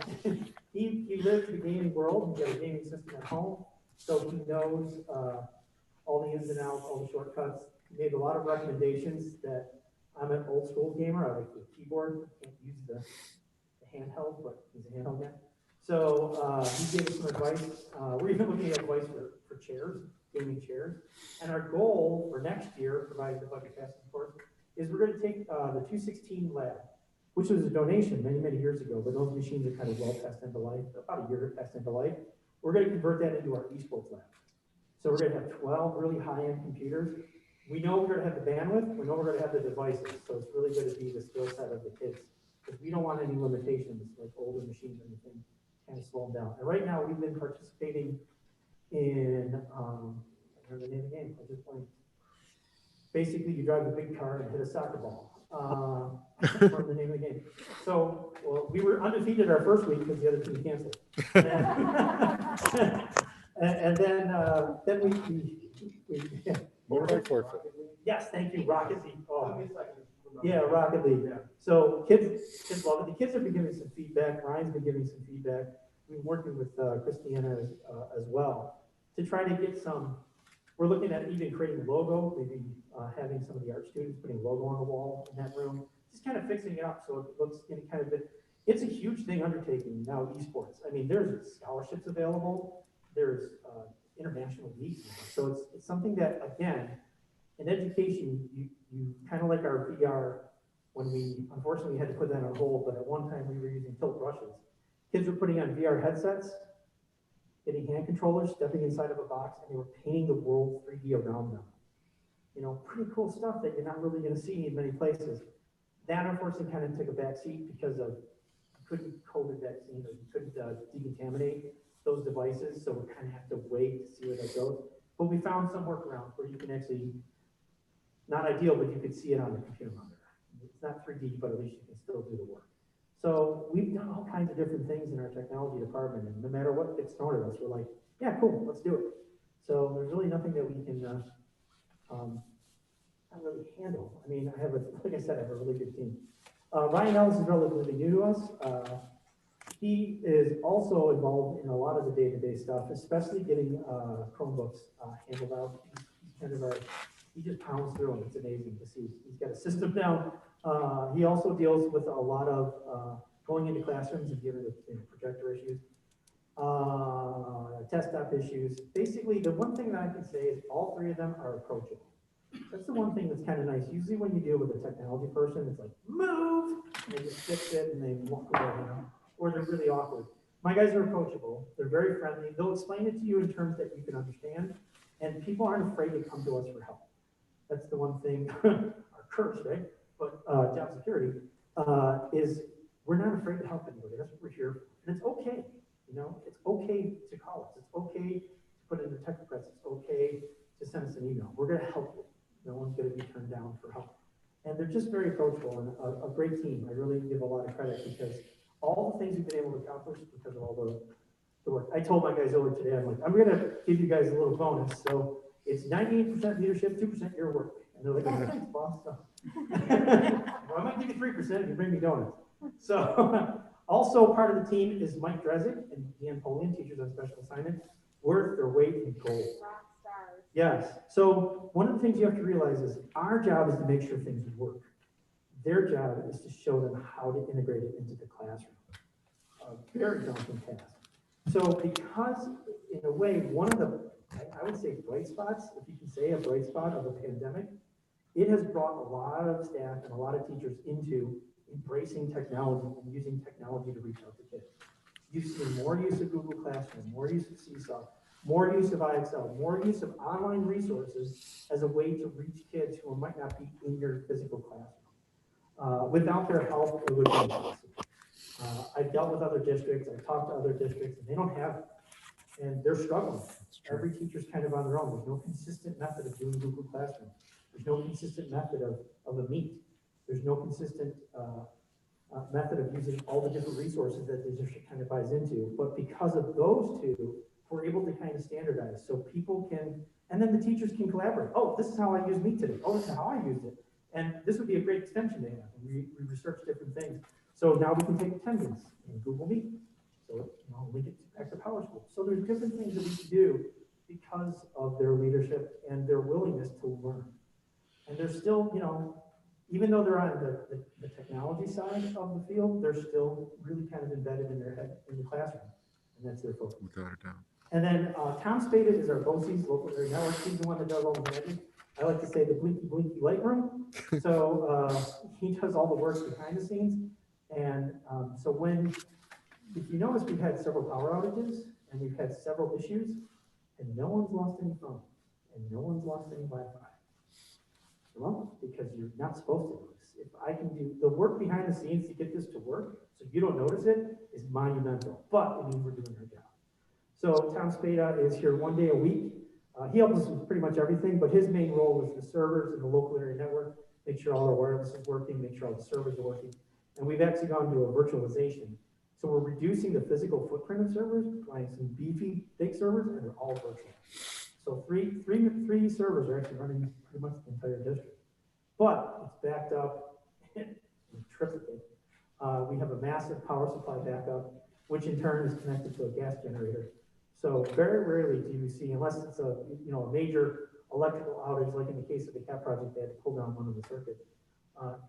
he lives the gaming world. He's got a gaming system at home. So he knows all the ins and outs, all the shortcuts. He made a lot of recommendations that I'm an old school gamer. I like the keyboard. I can't use the handheld, but he's a handheld guy. So he gave us some advice. We're even looking at advice for chairs. gaming chairs. And our goal for next year, provided the budget passes, of course, is we're going to take the 216 lab, which was a donation many, many years ago, but those machines are kind of well past end of life, about a year past end of life. We're going to convert that into our esports lab. So we're going to have 12 really high-end computers. We know we're going to have the bandwidth, we know we're going to have the devices, so it's really going to be the skill set of the kids. Because we don't want any limitations, like older machines or anything, kind of slow them down. And right now, we've been participating in, I don't know the name of the game, I just blanked. Basically, you drive a big car and hit a soccer ball. I can't remember the name of the game. So, well, we were undefeated our first week because the other team canceled. And then we Motorbike forfeit. yes, thank you, Rocket League. Oh, yeah, Rocket League. So kids love it. The kids have been giving some feedback. Ryan's been giving some feedback. We've been working with Christiana as well to try to get some. We're looking at even creating a logo, maybe having some of the art students putting a logo on the wall in that room, just kind of fixing it up so it looks any kind of it's a huge thing undertaking now, esports. I mean, there's scholarships available, there's international leagues, so it's something that, again, in education, you kind of like our VR, when we unfortunately had to put that on hold, but at one time we were using tilt brushes. Kids were putting on VR headsets, getting hand controllers, stepping inside of a box, and they were painting the world 3D around them. You know, pretty cool stuff that you're not really going to see in many places. That unfortunately kind of took a back seat because of you couldn't COVID vaccine, or you couldn't decontaminate those devices, so we kind of have to wait to see where that goes. But we found some workarounds where you can actually, not ideal, but you could see it on the computer monitor. It's not 3D, but at least you can still do the work. So we've done all kinds of different things in our technology department, and no matter what gets thrown at us, we're like, yeah, cool, let's do it. So there's really nothing that we can not really handle. I mean, like I said, I have a really good team. Ryan Ellis is relatively new to us. He is also involved in a lot of the day-to-day stuff, especially getting Chromebooks handled out. He's kind of he just pounds through them. It's amazing to see. He's got a system down. He also deals with a lot of going into classrooms and dealing with projector issues, desktop issues. Basically, the one thing that I can say is all three of them are approachable. That's the one thing that's kind of nice. Usually when you deal with a technology person, it's like, move, and they just fix it and they walk away, you know, or they're really awkward. My guys are approachable. They're very friendly. They'll explain it to you in terms that you can understand, and people aren't afraid to come to us for help. That's the one thing, our curse, right? But job security is we're not afraid to help anybody. That's what we're here for. And it's okay, you know, it's okay to call us. It's okay to put in a text request. It's okay to send us an email. We're going to help you. No one's going to be turned down for help. And they're just very approachable and a great team. I really give a lot of credit because all the things we've been able to accomplish because of all the work. I told my guys over today, I'm like, I'm going to give you guys a little bonus. So it's 98% leadership, 2% your work. And they're like, oh, thanks, boss. Well, I might give you 3% if you bring me donuts. So also part of the team is Mike Drezick and Deanne Polian, teachers on special assignment, worth their weight in gold. Rock stars. Yes. So one of the things you have to realize is our job is to make sure things work. Their job is to show them how to integrate it into the classroom. A very daunting task. So because, in a way, one of the, I would say, bright spots, if you can say a bright spot of the pandemic, it has brought a lot of staff and a lot of teachers into embracing technology and using technology to reach out to kids. You've seen more use of Google Classroom, more use of Seesaw, more use of IXL, more use of online resources as a way to reach kids who might not be in your physical classroom. Without their help, it would be impossible. I've dealt with other districts, I've talked to other districts, and they don't have it. And they're struggling. Every teacher's kind of on their own. There's no consistent method of doing Google Classroom. There's no consistent method of a Meet. There's no consistent method of using all the different resources that the district kind of buys into. But because of those two, we're able to kind of standardize so people can, and then the teachers can collaborate. Oh, this is how I use Meet today. Oh, this is how I used it. And this would be a great extension to have. We research different things. So now we can take attendance in Google Meet. So, link it back to PowerSchool. So there's different things that we can do because of their leadership and their willingness to learn. And they're still, even though they're on the technology side of the field, they're still really kind of embedded in their head in the classroom. And that's their focus. Without a doubt. And then Tom Spada is our BOCES, local area network. He's the one that does all the magic. I like to say the blinky blinky light room. So he does all the work behind the scenes. And so if you notice, we've had several power outages and we've had several issues, and no one's lost any phone and no one's lost any Wi-Fi. Well, because you're not supposed to notice. If I can do the work behind the scenes to get this to work, so you don't notice it, is monumental. But it means we're doing our job. So Tom Spada is here one day a week. He helps us with pretty much everything, but his main role is the servers and the local area network, make sure all our wireless is working, make sure all the servers are working. And we've actually gone to a virtualization. So we're reducing the physical footprint of servers, buying some beefy, big servers, and they're all virtual. So three servers are actually running pretty much the entire district. But it's backed up, triplicate. We have a massive power supply backup, which in turn is connected to a gas generator. So very rarely do you see, unless it's a major electrical outage, like in the case of the CAP project, they had to pull down one of the circuits.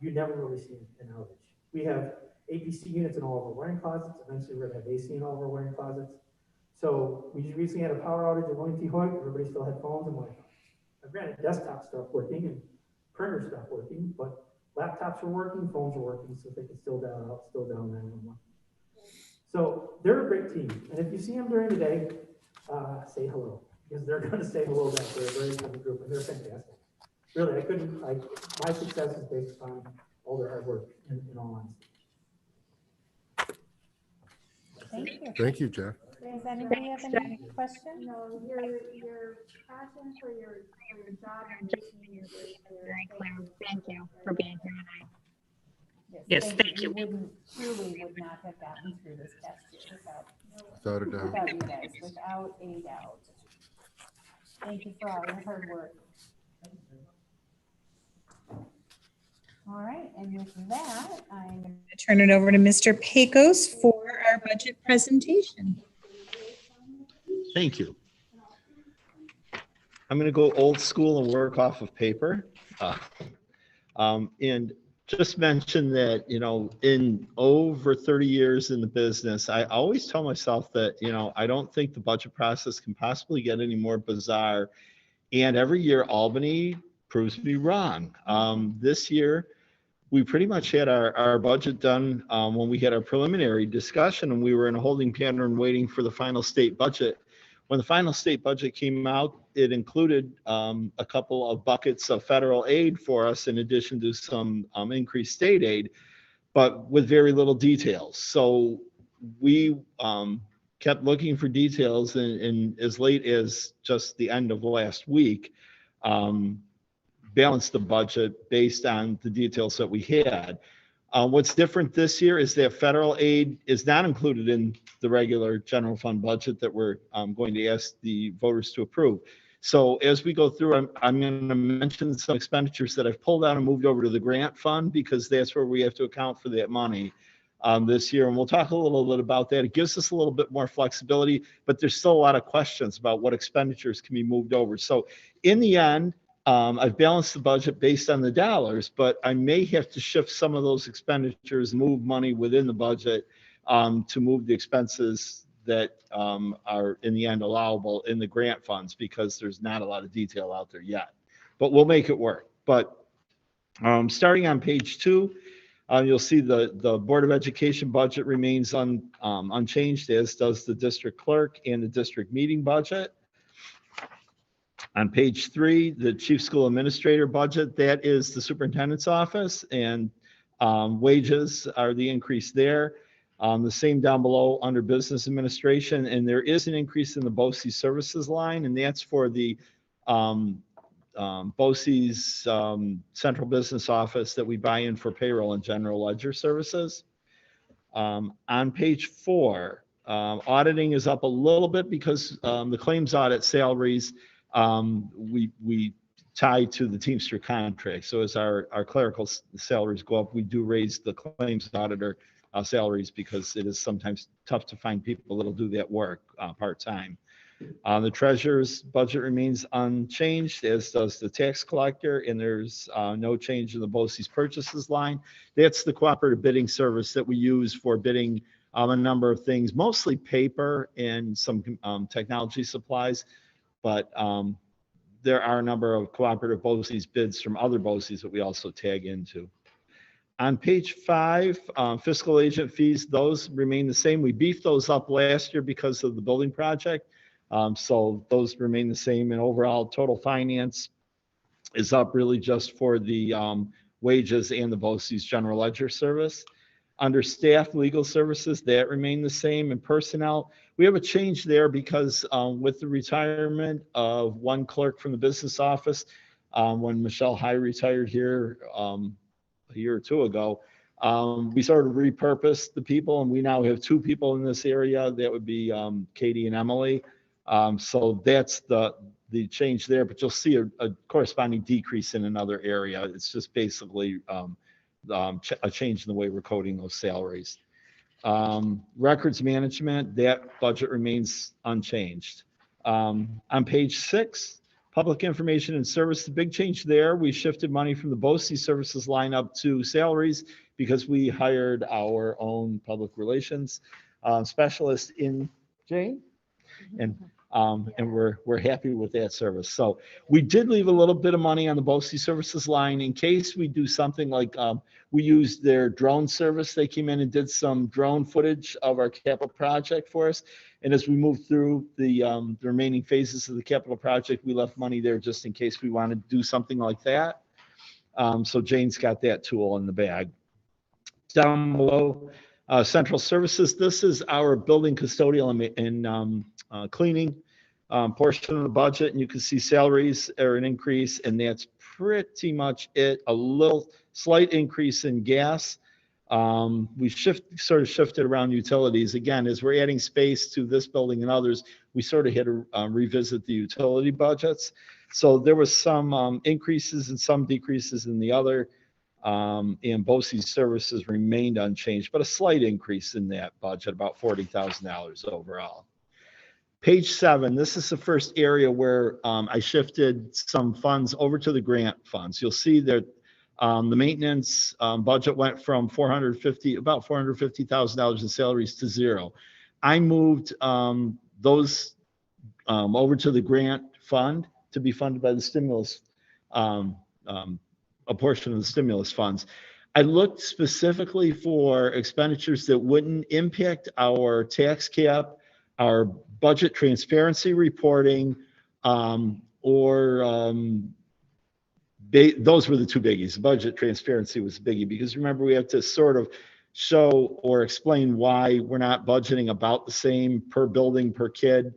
You never really see an outage. We have APC units in all of our wiring closets. Eventually, we're going to have AC in all of our wiring closets. So we just recently had a power outage at William T. Hoyt. Everybody still had phones and Wi-Fi. Granted, desktop stuff working and printer stuff working, but laptops were working, phones were working, so they could still dial out, still dial 911. So they're a great team. And if you see them during the day, say hello, because they're going to say hello back. They're a very friendly group, and they're fantastic. Really, my success is based upon all their hard work, in all honesty. Thank you. Thank you, Jeff. Does anybody have any questions? No, your passion for your job and mission is Very clear. Thank you for being here tonight. Yes, thank you. We truly would not have gotten through this past year Without a doubt. without you guys, without a doubt. Thank you for all your hard work. All right, and with that, I'm going to turn it over to Mr. Pecos for our budget presentation. Thank you. I'm going to go old school and work off of paper. And just mention that, in over 30 years in the business, I always tell myself that, I don't think the budget process can possibly get any more bizarre. And every year, Albany proves to be wrong. This year, we pretty much had our budget done when we had our preliminary discussion, and we were in a holding pattern waiting for the final state budget. When the final state budget came out, it included a couple of buckets of federal aid for us in addition to some increased state aid, but with very little details. So we kept looking for details, and as late as just the end of last week, balanced the budget based on the details that we had. What's different this year is that federal aid is not included in the regular general fund budget that we're going to ask the voters to approve. So as we go through, I'm going to mention some expenditures that I've pulled out and moved over to the grant fund, because that's where we have to account for that money this year. And we'll talk a little bit about that. It gives us a little bit more flexibility, but there's still a lot of questions about what expenditures can be moved over. So in the end, I've balanced the budget based on the dollars, but I may have to shift some of those expenditures, move money within the budget to move the expenses that are in the end allowable in the grant funds, because there's not a lot of detail out there yet. But we'll make it work. But starting on page 2, you'll see the Board of Education budget remains unchanged, as does the district clerk and the district meeting budget. On page 3, the chief school administrator budget, that is the superintendent's office, and wages are the increase there. The same down below under business administration, and there is an increase in the BOCE services line, and that's for the BOCE's central business office that we buy in for payroll and general ledger services. On page 4, auditing is up a little bit because the claims audit salaries we tie to the Teamster contract. So as our clerical salaries go up, we do raise the claims auditor salaries, because it is sometimes tough to find people that'll do that work part-time. The treasurer's budget remains unchanged, as does the tax collector, and there's no change in the BOCES purchases line. That's the cooperative bidding service that we use for bidding a number of things, mostly paper and some technology supplies. But there are a number of cooperative BOCES bids from other BOCES that we also tag into. On page 5, fiscal agent fees, those remain the same. We beefed those up last year because of the building project. So those remain the same, and overall total finance is up really just for the wages and the BOCES general ledger service. Under staff legal services, that remain the same. And personnel, we have a change there because with the retirement of one clerk from the business office, when Michelle High retired here a year or two ago, we sort of repurposed the people, and we now have 2 people in this area. That would be Katie and Emily. So that's the change there, but you'll see a corresponding decrease in another area. It's just basically a change in the way we're coding those salaries. Records management, that budget remains unchanged. On page 6, public information and service, the big change there, we shifted money from the BOCES services line up to salaries because we hired our own public relations specialist in Jane. And we're happy with that service. So we did leave a little bit of money on the BOCES services line in case we do something like we used their drone service. They came in and did some drone footage of our capital project for us. And as we moved through the remaining phases of the capital project, we left money there just in case we wanted to do something like that. So Jane's got that tool in the bag. Down below, central services, this is our building custodial and cleaning portion of the budget, and you can see salaries are an increase, and that's pretty much it. A little slight increase in gas. We sort of shifted around utilities. Again, as we're adding space to this building and others, we sort of had to revisit the utility budgets. So there was some increases and some decreases in the other, and BOCES services remained unchanged, but a slight increase in that budget, about $40,000 overall. Page 7, this is the first area where I shifted some funds over to the grant funds. You'll see that the maintenance budget went from about $450,000 in salaries to 0. I moved those over to the grant fund to be funded by the stimulus, a portion of the stimulus funds. I looked specifically for expenditures that wouldn't impact our tax cap, our budget transparency reporting, those were the 2 biggies. Budget transparency was a biggie because remember, we have to sort of show or explain why we're not budgeting about the same per building, per kid.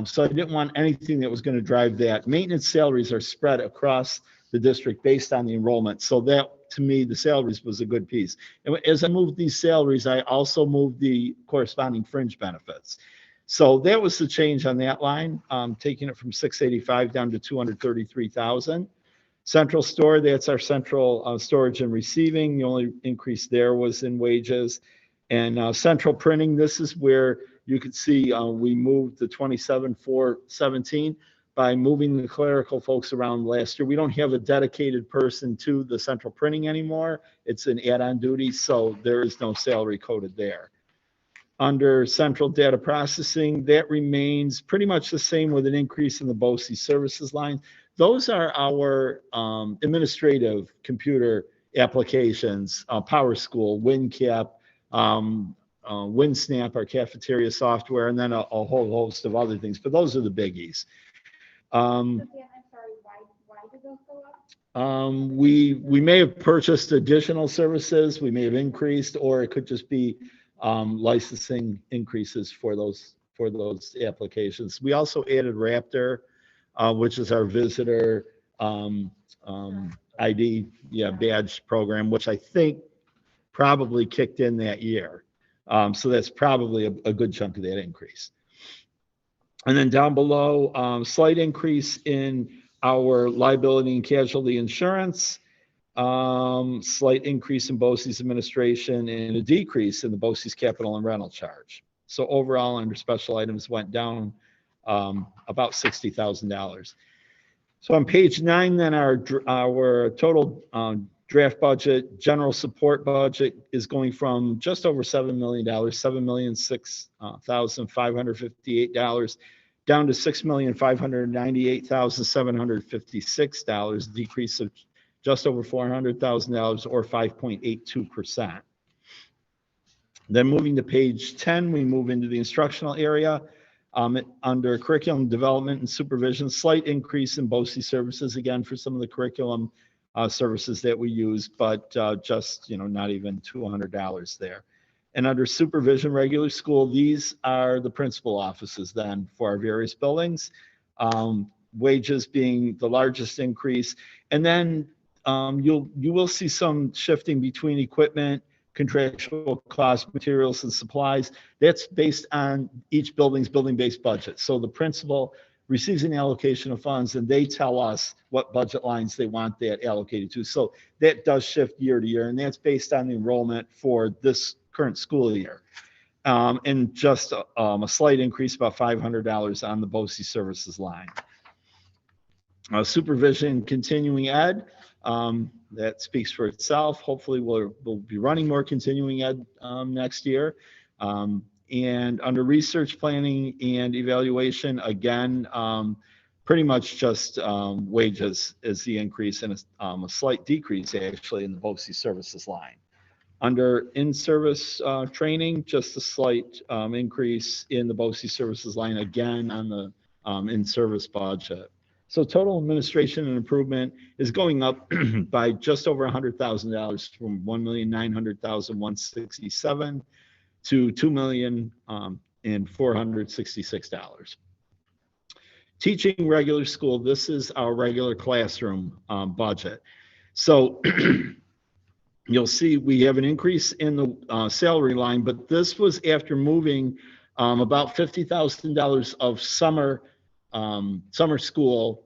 So I didn't want anything that was going to drive that. Maintenance salaries are spread across the district based on the enrollment. So that, to me, the salaries was a good piece. And as I moved these salaries, I also moved the corresponding fringe benefits. So that was the change on that line, taking it from 685 down to 233,000. Central store, that's our central storage and receiving. The only increase there was in wages. And central printing, this is where you could see we moved the 27,417 by moving the clerical folks around last year. We don't have a dedicated person to the central printing anymore. It's an add-on duty, so there is no salary coded there. Under central data processing, that remains pretty much the same with an increase in the BOCES services line. Those are our administrative computer applications, PowerSchool, WinCap, WinSnap, our cafeteria software, and then a whole host of other things. But those are the biggies. I'm sorry, why did those go up? We may have purchased additional services, we may have increased, or it could just be licensing increases for those applications. We also added Raptor, which is our visitor ID badge program, which I think probably kicked in that year. So that's probably a good chunk of that increase. And then down below, slight increase in our liability and casualty insurance, slight increase in BOCES administration, and a decrease in the BOCES capital and rental charge. So overall, under special items went down about $60,000. So on page 9, then our total Draft budget, general support budget is going from just over $7 million, $7,006,558, down to $6,598,756, decrease of just over $400,000 or 5.82%. Then moving to page 10, we move into the instructional area. Under curriculum development and supervision, slight increase in BOCE services, again, for some of the curriculum services that we use, but just, not even $200 there. And under supervision, regular school, these are the principal offices then for our various buildings, wages being the largest increase. And then you will see some shifting between equipment, contractual costs, materials, and supplies. That's based on each building's building-based budget. So the principal receives an allocation of funds and they tell us what budget lines they want that allocated to. So that does shift year to year, and that's based on the enrollment for this current school year. And just a slight increase, about $500 on the BOCE services line. Supervision continuing ed, that speaks for itself. Hopefully we'll be running more continuing ed next year. And under research planning and evaluation, again, pretty much just wages is the increase, and a slight decrease actually in the BOCE services line. Under in-service training, just a slight increase in the BOCE services line, again on the in-service budget. So total administration and improvement is going up by just over $100,000 from $1,900,167 to $2,466. Teaching regular school, this is our regular classroom budget. So you'll see we have an increase in the salary line, but this was after moving about $50,000 of summer school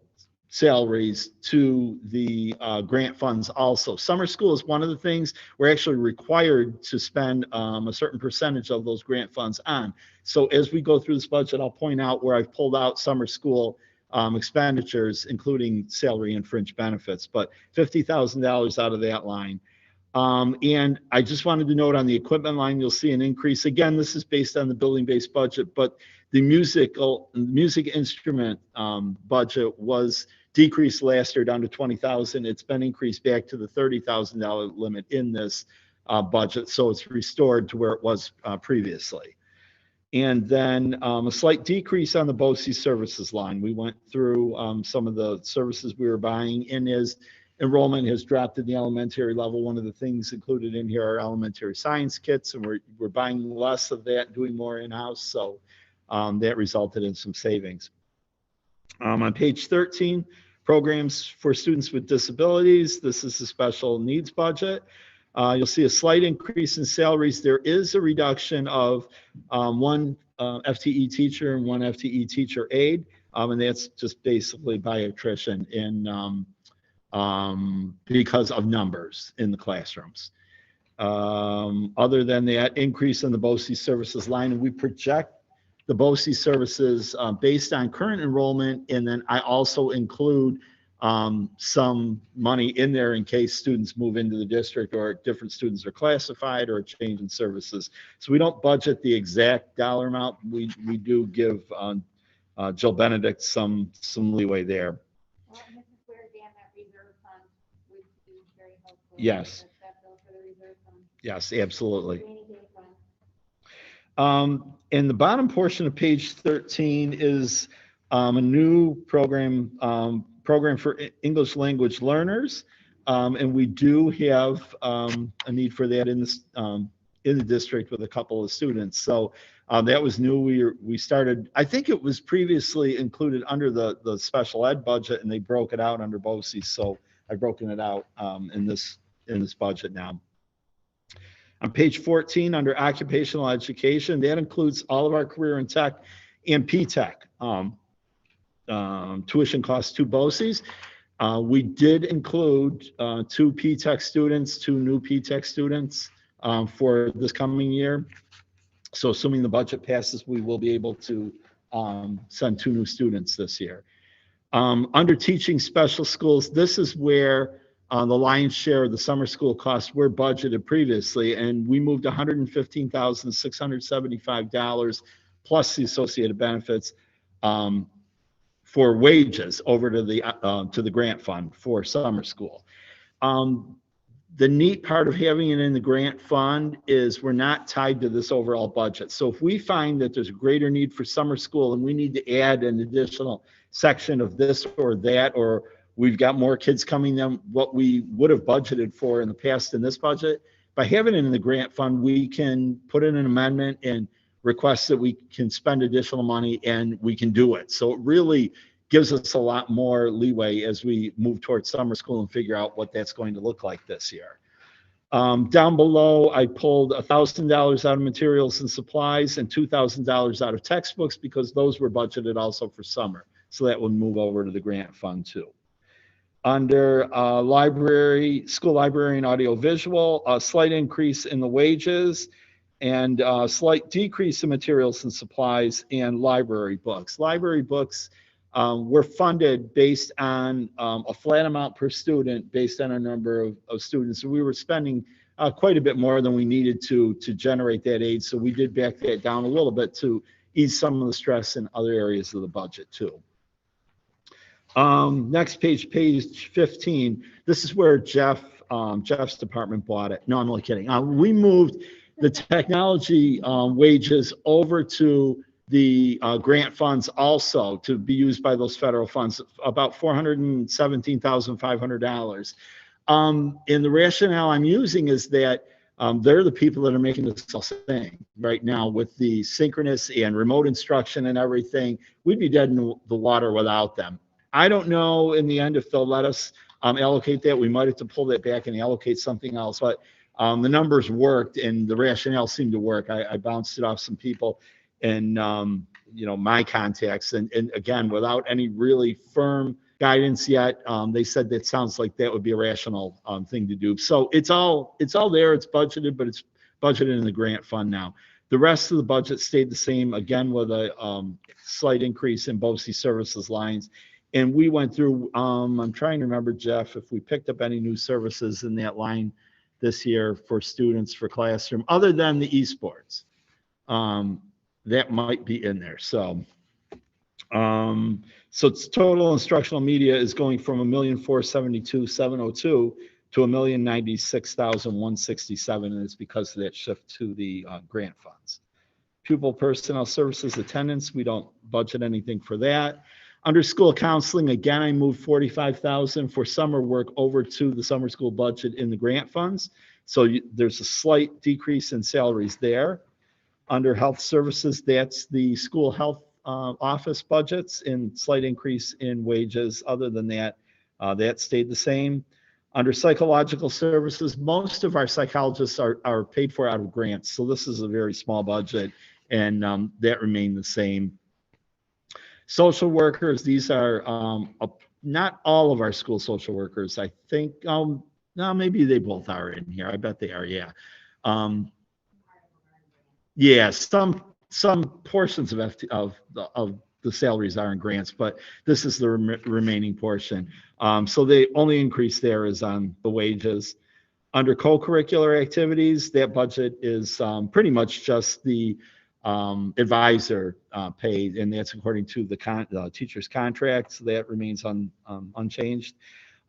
salaries to the grant funds also. Summer school is one of the things we're actually required to spend a certain percentage of those grant funds on. So as we go through this budget, I'll point out where I've pulled out summer school expenditures, including salary and fringe benefits, but $50,000 out of that line. And I just wanted to note on the equipment line, you'll see an increase. Again, this is based on the building-based budget, but the music instrument budget was decreased last year down to $20,000. It's been increased back to the $30,000 limit in this budget, so it's restored to where it was previously. And then a slight decrease on the BOCE services line. We went through some of the services we were buying, and as enrollment has dropped at the elementary level, one of the things included in here are elementary science kits, and we're buying less of that, doing more in-house, so that resulted in some savings. On page 13, programs for students with disabilities. This is the special needs budget. You'll see a slight increase in salaries. There is a reduction of one FTE teacher and one FTE teacher aide, and that's just basically by attrition because of numbers in the classrooms. Other than that, increase in the BOCE services line, and we project the BOCE services based on current enrollment, and then I also include some money in there in case students move into the district or different students are classified or a change in services. So we don't budget the exact dollar amount. We do give Jill Benedict some leeway there. Well, and this is where, Dan, that reserve fund would be very helpful. Yes. That bill for the reserve fund. Yes, absolutely. Rainy day fund. In the bottom portion of page 13 is a new program for English language learners, and we do have a need for that in the district with a couple of students. So that was new. We started. I think it was previously included under the special ed budget, and they broke it out under BOCE. So I've broken it out in this budget now. On page 14, under occupational education, that includes all of our career and tech and P-Tech tuition costs to BOCES. We did include two P-Tech students, two new P-Tech students for this coming year. So assuming the budget passes, we will be able to send two new students this year. Under teaching special schools, this is where the lion's share of the summer school costs were budgeted previously, and we moved $115,675 plus the associated benefits for wages over to the grant fund for summer school. The neat part of having it in the grant fund is we're not tied to this overall budget. So if we find that there's a greater need for summer school and we need to add an additional section of this or that, or we've got more kids coming than what we would have budgeted for in the past in this budget, by having it in the grant fund, we can put in an amendment and request that we can spend additional money, and we can do it. So it really gives us a lot more leeway as we move towards summer school and figure out what that's going to look like this year. Down below, I pulled $1,000 out of materials and supplies and $2,000 out of textbooks because those were budgeted also for summer. So that would move over to the grant fund too. Under library, school library and audiovisual, a slight increase in the wages and a slight decrease in materials and supplies and library books. Library books were funded based on a flat amount per student based on a number of students. So we were spending quite a bit more than we needed to generate that aid. So we did back that down a little bit to ease some of the stress in other areas of the budget too. Next page, page 15. This is where Jeff's department bought it. No, I'm only kidding. We moved the technology wages over to the grant funds also to be used by those federal funds, about $417,500. And the rationale I'm using is that they're the people that are making this whole thing right now with the synchronous and remote instruction and everything. We'd be dead in the water without them. I don't know in the end if they'll let us allocate that. We might have to pull that back and allocate something else, but the numbers worked and the rationale seemed to work. I bounced it off some people and my contacts, and again, without any really firm guidance yet, they said that sounds like that would be a rational thing to do. So it's all there, it's budgeted, but it's budgeted in the grant fund now. The rest of the budget stayed the same, again with a slight increase in BOE services lines. And we went through, I'm trying to remember, Jeff, if we picked up any new services in that line this year for students for classroom, other than the esports. That might be in there. So it's total instructional media is going from $1,472,702 to $1,096,167, and it's because of that shift to the grant funds. Pupil personnel services attendance, we don't budget anything for that. Under school counseling, again, I moved $45,000 for summer work over to the summer school budget in the grant funds. So there's a slight decrease in salaries there. Under health services, that's the school health office budgets and slight increase in wages. Other than that, that stayed the same. Under psychological services, most of our psychologists are paid for out of grants. So this is a very small budget, and that remained the same. Social workers, these are not all of our school social workers. I think, no, maybe they both are in here. I bet they are, yeah. Yeah, some portions of the salaries are in grants, but this is the remaining portion. So the only increase there is on the wages. Under co-curricular activities, that budget is pretty much just the advisor paid, and that's according to the teacher's contract, so that remains unchanged.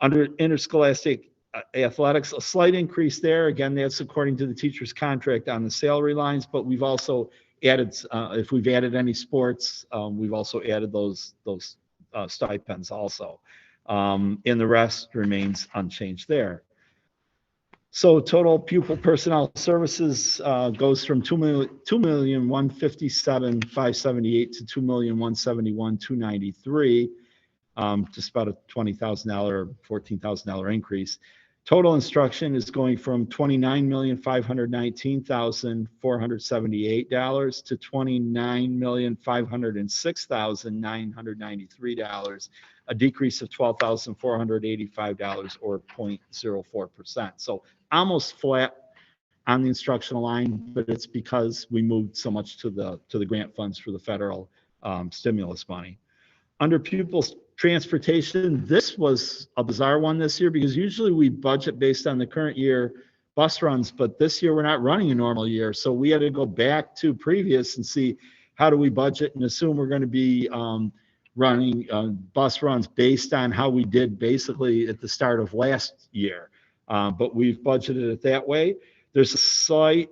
Under interscholastic athletics, a slight increase there. Again, that's according to the teacher's contract on the salary lines, but we've also added, if we've added any sports, we've also added those stipends also. And the rest remains unchanged there. So total pupil personnel services goes from $2,157,578 to $2,171,293, just about a $20,000, $14,000 increase. Total instruction is going from $29,519,478 to $29,506,993, a decrease of $12,485 or 0.04%. So almost flat on the instructional line, but it's because we moved so much to the grant funds for the federal stimulus money. Under pupils Transportation, this was a bizarre one this year because usually we budget based on the current year bus runs, but this year we're not running a normal year. So we had to go back to previous and see how do we budget and assume we're going to be running bus runs based on how we did basically at the start of last year. But we've budgeted it that way. There's a slight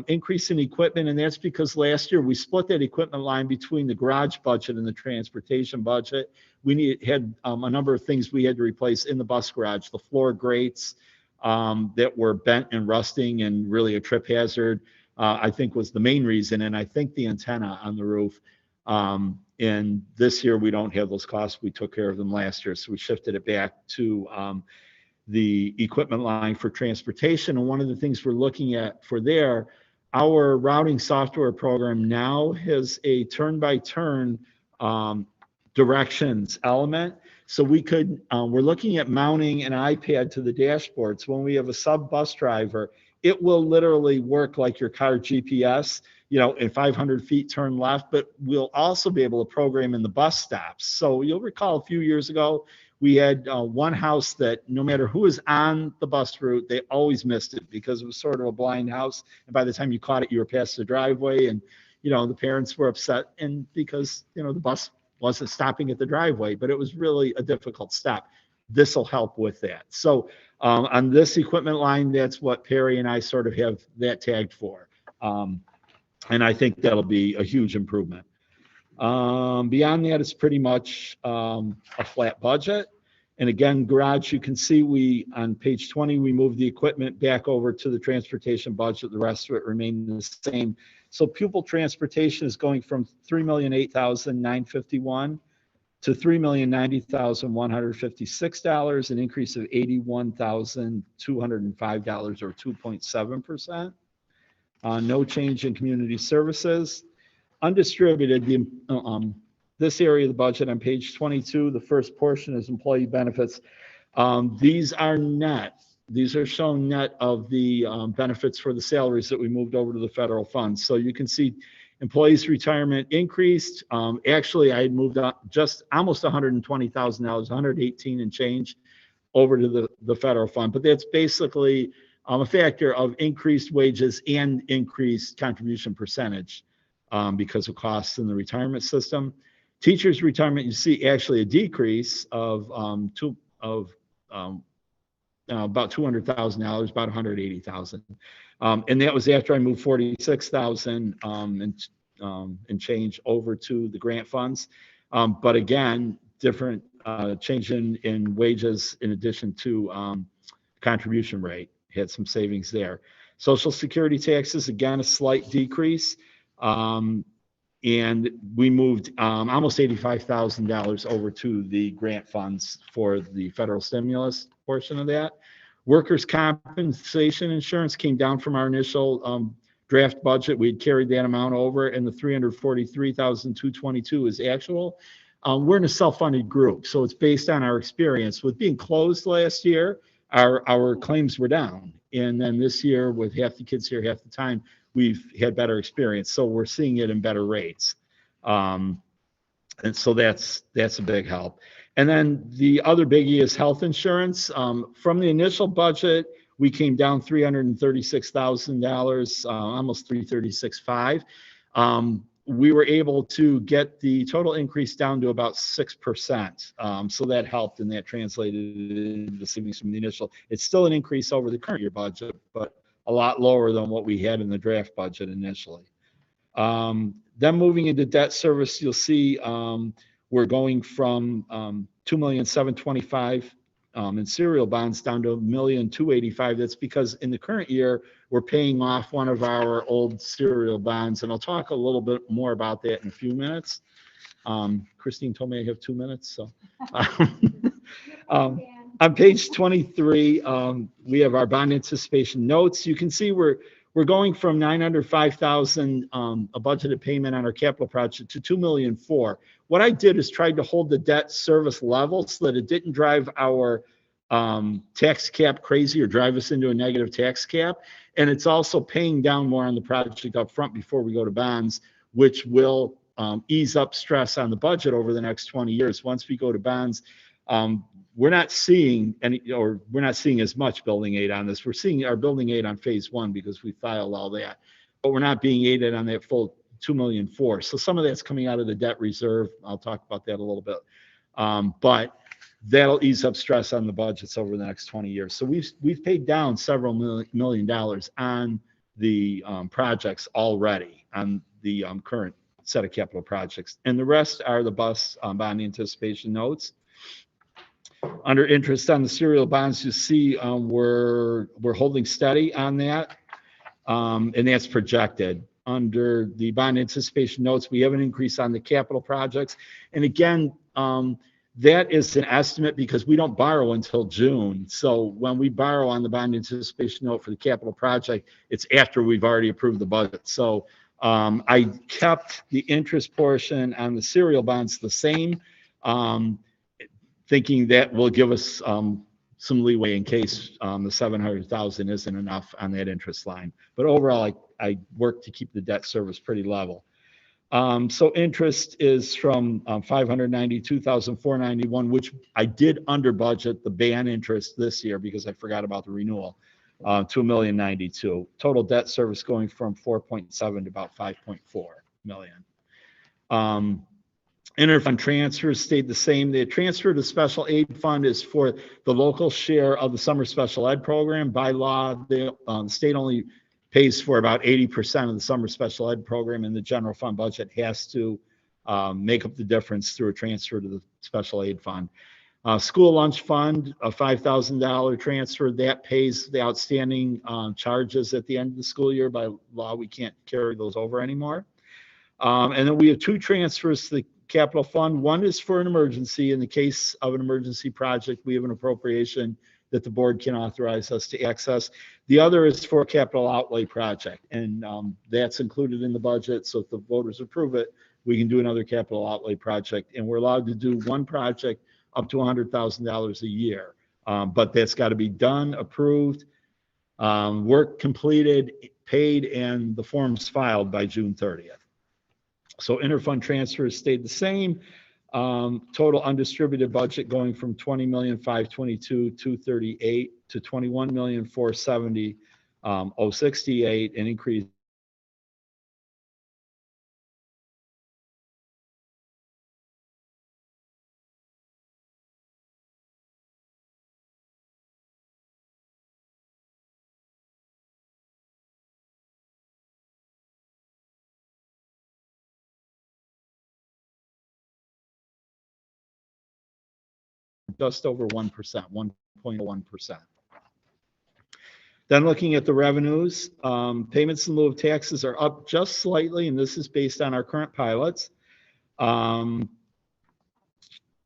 increase in equipment, and that's because last year we split that equipment line between the garage budget and the transportation budget. We had a number of things we had to replace in the bus garage, the floor grates that were bent and rusting and really a trip hazard, I think was the main reason. And I think the antenna on the roof. And this year we don't have those costs. We took care of them last year. So we shifted it back to the equipment line for transportation. And one of the things we're looking at for there, our routing software program now has a turn-by-turn directions element. So we could, we're looking at mounting an iPad to the dashboard. So when we have a sub bus driver, it will literally work like your car GPS, you know, in 500 feet turn left, but we'll also be able to program in the bus stops. So you'll recall a few years ago, we had one house that no matter who was on the bus route, they always missed it because it was sort of a blind house. And by the time you caught it, you were past the driveway and, you know, the parents were upset and because, you know, the bus wasn't stopping at the driveway, but it was really a difficult stop. This will help with that. So on this equipment line, that's what Perry and I sort of have that tagged for. And I think that'll be a huge improvement. Beyond that, it's pretty much a flat budget. And again, garage, you can see we, on page 20, we moved the equipment back over to the transportation budget. The rest of it remained the same. So pupil transportation is going from $3,008,951 to $3,090,156, an increase of $81,205 or 2.7%. No change in community services. Undistributed, this area of the budget on page 22, the first portion is employee benefits. These are net. These are shown net of the benefits for the salaries that we moved over to the federal funds. So you can see employees' retirement increased. Actually, I had moved up just almost $120,000, 118 and change over to the federal fund. But that's basically a factor of increased wages and increased contribution percentage because of costs in the retirement system. Teachers' retirement, you see actually a decrease of about $200,000, about $180,000. And that was after I moved $46,000 and change over to the grant funds. But again, different change in wages in addition to contribution rate, had some savings there. Social Security taxes, again, a slight decrease. And we moved almost $85,000 over to the grant funds for the federal stimulus portion of that. Workers' compensation insurance came down from our initial draft budget. We had carried that amount over, and the $343,222 is actual. We're in a self-funded group, so it's based on our experience. With being closed last year, our claims were down. And then this year, with half the kids here half the time, we've had better experience. So we're seeing it in better rates. And so that's a big help. And then the other biggie is health insurance. From the initial budget, we came down $336,000, almost $336,500. We were able to get the total increase down to about 6%. So that helped, and that translated into the savings from the initial. It's still an increase over the current year budget, but a lot lower than what we had in the draft budget initially. Then moving into debt service, you'll see we're going from $2,725,000 in serial bonds down to $1,285,000. That's because in the current year, we're paying off one of our old serial bonds, and I'll talk a little bit more about that in a few minutes. Christine told me I have 2 minutes, so. On page 23, we have our bond anticipation notes. You can see we're going from $905,000 a budgeted payment on our capital project to $2,004,000. What I did is tried to hold the debt service level so that it didn't drive our tax cap crazy or drive us into a negative tax cap. And it's also paying down more on the project up front before we go to bonds, which will ease up stress on the budget over the next 20 years. Once we go to bonds, we're not seeing we're not seeing as much building aid on this. We're seeing our building aid on phase one because we filed all that, but we're not being aided on that full 2.4 million. So some of that's coming out of the debt reserve. I'll talk about that a little bit. But that'll ease up stress on the budgets over the next 20 years. So we've paid down several $1 million on the projects already on the current set of capital projects. And the rest are the bus bond anticipation notes. Under interest on the serial bonds, you see we're holding steady on that, and that's projected. Under the bond anticipation notes, we have an increase on the capital projects. And again, that is an estimate because we don't borrow until June. So when we borrow on the bond anticipation note for the capital project, it's after we've already approved the budget. So I kept the interest portion on the serial bonds the same, thinking that will give us some leeway in case the 700,000 isn't enough on that interest line. But overall, I worked to keep the debt service pretty level. So interest is from 592,491, which I did under budget the ban interest this year because I forgot about the renewal, to $1,092,000. Total debt service going from 4.7 to about 5.4 million. Interfund transfers stayed the same. The transfer to special aid fund is for the local share of the summer special ed program. By law, the state only pays for about 80% of the summer special ed program, and the general fund budget has to make up the difference through a transfer to the special aid fund. School lunch fund, a $5,000 transfer, that pays the outstanding charges at the end of the school year. By law, we can't carry those over anymore. And then we have two transfers to the capital fund. One is for an emergency. In the case of an emergency project, we have an appropriation that the board can authorize us to access. The other is for a capital outlay project, and that's included in the budget. So if the voters approve it, we can do another capital outlay project, and we're allowed to do one project up to $100,000 a year. But that's got to be done, approved, work completed, paid, and the forms filed by June 30th. So interfund transfers stayed the same. Total undistributed budget going from 20,522,238 to 21,470,068, an increase just over 1%, 1.1%. Then looking at the revenues, payments in lieu of taxes are up just slightly, and this is based on our current pilots.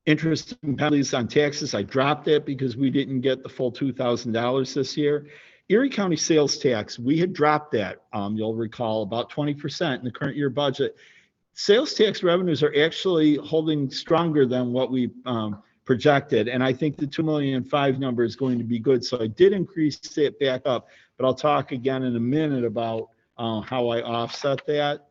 Interest and penalties on taxes, I dropped it because we didn't get the full $2,000 this year. Erie County sales tax, we had dropped that, you'll recall, about 20% in the current year budget. Sales tax revenues are actually holding stronger than what we projected, and I think the 2.5 million number is going to be good. So I did increase it back up, but I'll talk again in a minute about how I offset that.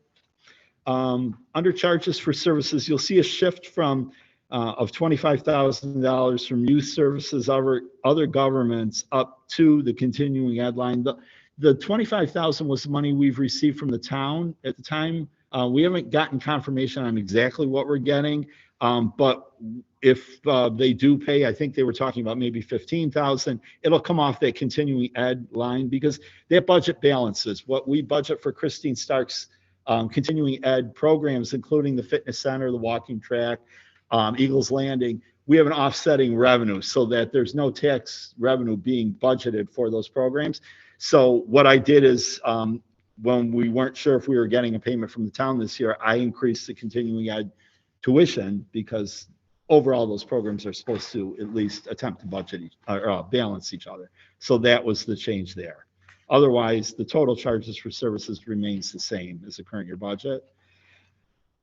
Under charges for services, you'll see a shift from of $25,000 from youth services over other governments up to the continuing ed line. The $25,000 was the money we've received from the town at the time. We haven't gotten confirmation on exactly what we're getting, but if they do pay, I think they were talking about maybe $15,000, it'll come off that continuing ed line because that budget balances what we budget for Christine Stark's continuing ed programs, including the fitness center, the walking track, Eagles Landing. We have an offsetting revenue so that there's no tax revenue being budgeted for those programs. So what I did is when we weren't sure if we were getting a payment from the town this year, I increased the continuing ed tuition because overall those programs are supposed to at least attempt to budget or balance each other. So that was the change there. Otherwise, the total charges for services remains the same as the current year budget.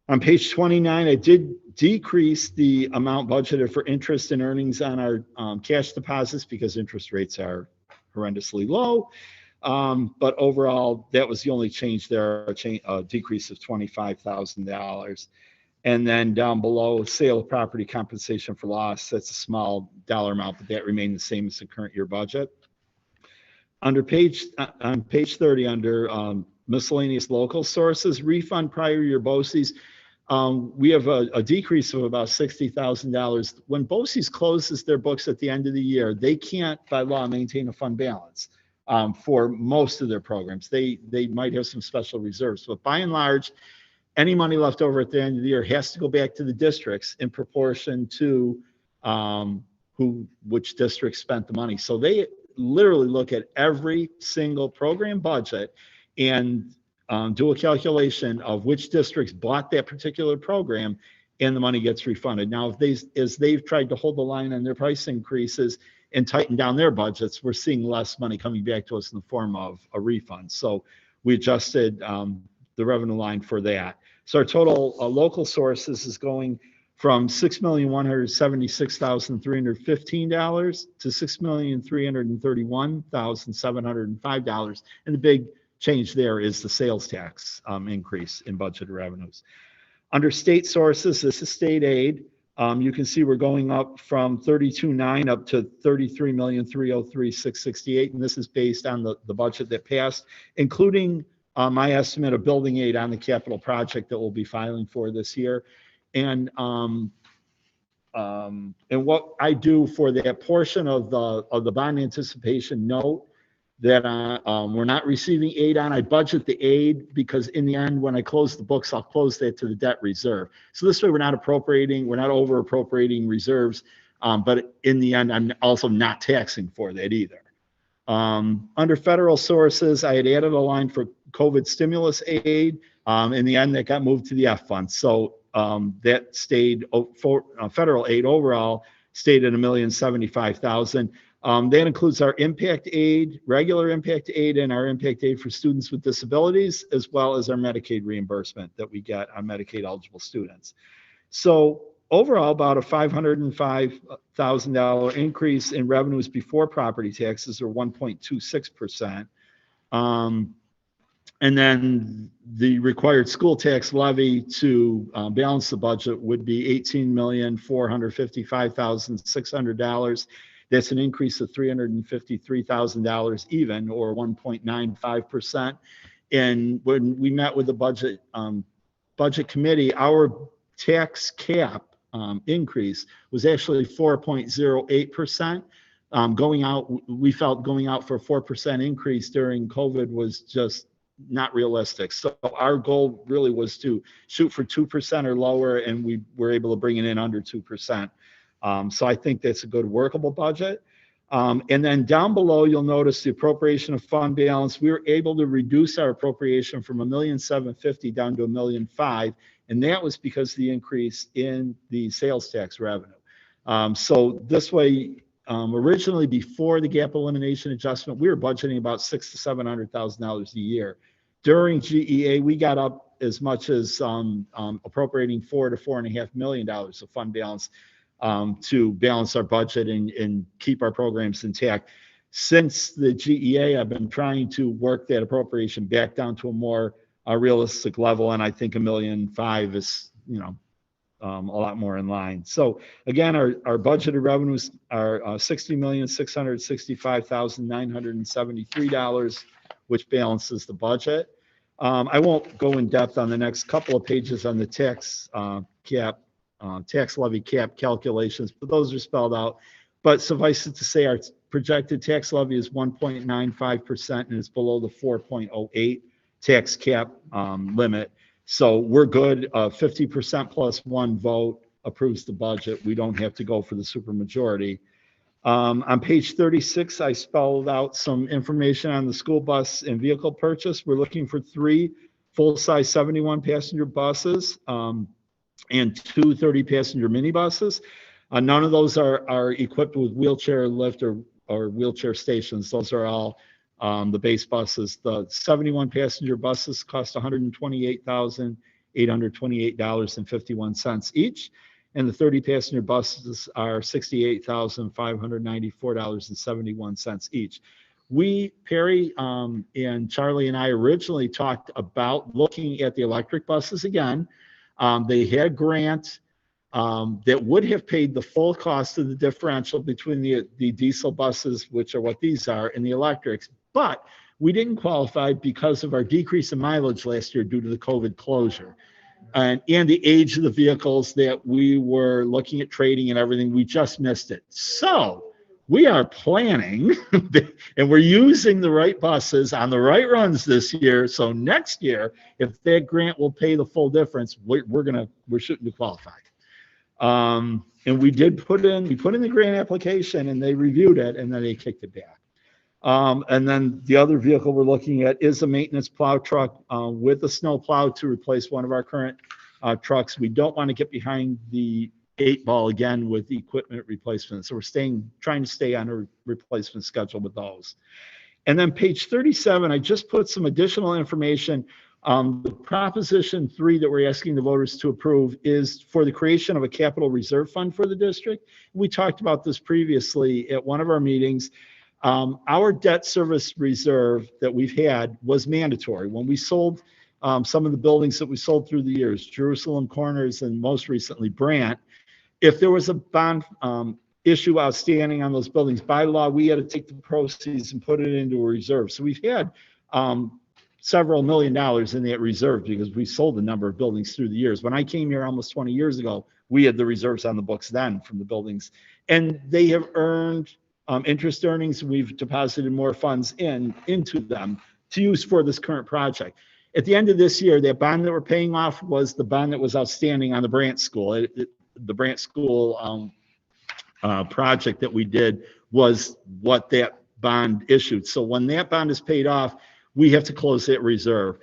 On page 29, I did decrease the amount budgeted for interest and earnings on our cash deposits because interest rates are horrendously low. But overall, that was the only change there, a decrease of $25,000. And then down below, sale of property compensation for loss, that's a small dollar amount, but that remained the same as the current year budget. On page 30, under miscellaneous local sources, refund prior year BOCES, we have a decrease of about $60,000. When BOCES closes their books at the end of the year, they can't by law maintain a fund balance for most of their programs. They might have some special reserves, but by and large, any money left over at the end of the year has to go back to the districts in proportion to which district spent the money. So they literally look at every single program budget and do a calculation of which districts bought that particular program, and the money gets refunded. Now, as they've tried to hold the line on their price increases and tighten down their budgets, we're seeing less money coming back to us in the form of a refund. So we adjusted the revenue line for that. So our total local sources is going from $6,176,315 to $6,331,705. And the big change there is the sales tax increase in budgeted revenues. Under state sources, this is state aid. You can see we're going up from 32.9 up to 33,303,668, and this is based on the budget that passed, including my estimate of building aid on the capital project that we'll be filing for this year. And what I do for that portion of the bond anticipation note that we're not receiving aid on, I budget the aid, because in the end, when I close the books, I'll close that to the debt reserve. So this way we're not over appropriating reserves, but in the end, I'm also not taxing for that either. Under federal sources, I had added a line for COVID stimulus aid. In the end, that got moved to the F fund. So that stayed for federal aid overall stayed at $1,075,000. That includes our impact aid, regular impact aid, and our impact aid for students with disabilities, as well as our Medicaid reimbursement that we get on Medicaid eligible students. So overall, about a $505,000 increase in revenues before property taxes, or 1.26%. And then the required school tax levy to balance the budget would be $18,455,600. That's an increase of $353,000 even, or 1.95%. And when we met with the budget committee, our tax cap increase was actually 4.08%. We felt going out for a 4% increase during COVID was just not realistic. So our goal really was to shoot for 2% or lower, and we were able to bring it in under 2%. So I think that's a good workable budget. And then down below, you'll notice the appropriation of fund balance. We were able to reduce our appropriation from $1,750,000 down to $1,500,000, and that was because of the increase in the sales tax revenue. So this way, originally before the gap elimination adjustment, we were budgeting about $600,000 to $700,000 a year. During GEA, we got up as much as appropriating $4 to $4.5 million of fund balance to balance our budget and keep our programs intact. Since the GEA, I've been trying to work that appropriation back down to a more realistic level, and I think $1,500,000 is, a lot more in line. So again, our budgeted revenues are $60,665,973, which balances the budget. I won't go in depth on the next couple of pages on the tax levy cap calculations, but those are spelled out. But suffice it to say, our projected tax levy is 1.95%, and it's below the 4.08 tax cap limit. So we're good. 50% plus one vote approves the budget. We don't have to go for the supermajority. On page 36, I spelled out some information on the school bus and vehicle purchase. We're looking for 3 full-size 71-passenger buses and 2 30-passenger minibuses. None of those are equipped with wheelchair lift or wheelchair stations. Those are all the base buses. The 71-passenger buses cost $128,828.51 each, and the 30-passenger buses are $68,594.71 each. Perry and Charlie and I originally talked about looking at the electric buses again. They had a grant that would have paid the full cost of the differential between the diesel buses, which are what these are, and the electrics. But we didn't qualify because of our decrease in mileage last year due to the COVID closure. And the age of the vehicles that we were looking at trading and everything, we just missed it. So we are planning, and we're using the right buses on the right runs this year. So next year, if that grant will pay the full difference, we're shooting to qualify. And we put in the grant application, and they reviewed it, and then they kicked it back. And then the other vehicle we're looking at is a maintenance plow truck with a snow plow to replace one of our current trucks. We don't want to get behind the 8 ball again with the equipment replacement. So we're trying to stay on a replacement schedule with those. And then page 37, I just put some additional information. The proposition 3 that we're asking the voters to approve is for the creation of a capital reserve fund for the district. We talked about this previously at one of our meetings. Our debt service reserve that we've had was mandatory. When we sold some of the buildings that we sold through the years, Jerusalem Corners and most recently Brant, if there was a bond issue outstanding on those buildings, by law, we had to take the proceeds and put it into a reserve. So we've had several $1 million in that reserve because we sold a number of buildings through the years. When I came here almost 20 years ago, we had the reserves on the books then from the buildings, and they have earned interest earnings. We've deposited more funds into them to use for this current project. At the end of this year, that bond that we're paying off was the bond that was outstanding on the Brant School. The Brant School project that we did was what that bond issued. So when that bond is paid off, we have to close that reserve.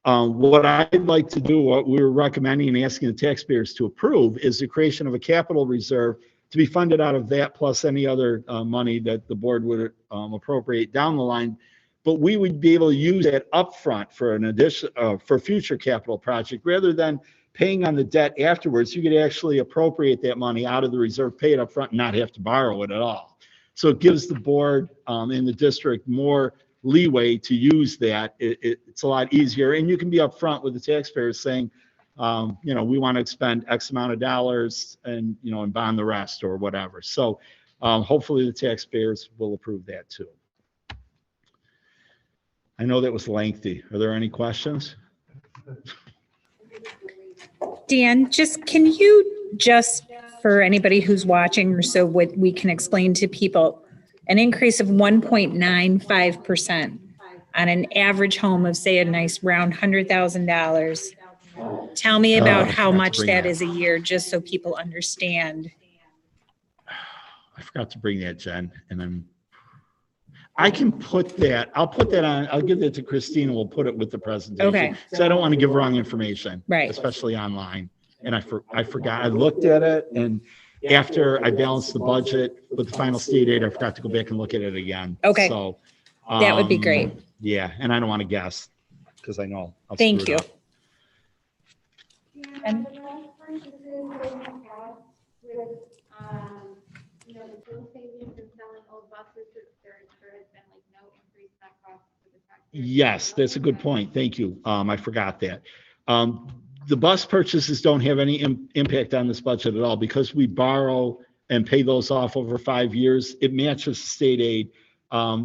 What I'd like to do, what we were recommending and asking the taxpayers to approve, is the creation of a capital reserve to be funded out of that plus any other money that the board would appropriate down the line. But we would be able to use that upfront for an addition for future capital project rather than paying on the debt afterwards. You could actually appropriate that money out of the reserve, pay it up front, and not have to borrow it at all. So it gives the board in the district more leeway to use that. It's a lot easier, and you can be upfront with the taxpayers saying, we want to expend X amount of dollars and, and bond the rest or whatever. So hopefully the taxpayers will approve that too. I know that was lengthy. Are there any questions? Dan, can you for anybody who's watching, or so what we can explain to people, an increase of 1.95% on an average home of, say, a nice round $100,000. Tell me about how much that is a year, just so people understand. I forgot to bring that, Jen, and I can put that. I'll put that on. I'll give that to Christina. We'll put it with the presentation. Okay. So I don't want to give wrong information, right? Especially online. And I forgot. I looked at it, and after I balanced the budget with the final state aid, I forgot to go back and look at it again. Okay. So that would be great. Yeah, and I don't want to guess because I know. Thank you. And Yes, that's a good point. Thank you. I forgot that. The bus purchases don't have any impact on this budget at all because we borrow and pay those off over 5 years. It matches the state aid.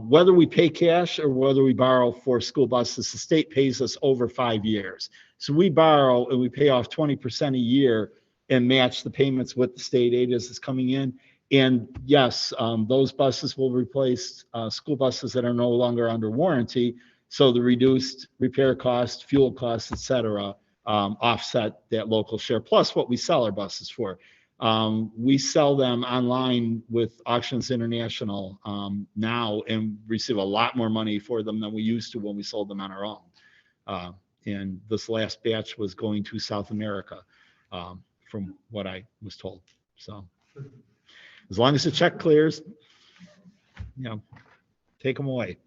Whether we pay cash or whether we borrow for school buses, the state pays us over 5 years. So we borrow and we pay off 20% a year and match the payments with the state aid as it's coming in. And yes, those buses will replace school buses that are no longer under warranty. So the reduced repair cost, fuel costs, et cetera, offset that local share, plus what we sell our buses for. We sell them online with Auctions International now and receive a lot more money for them than we used to when we sold them on our own. And this last batch was going to South America, from what I was told. So as long as the check clears, take them away.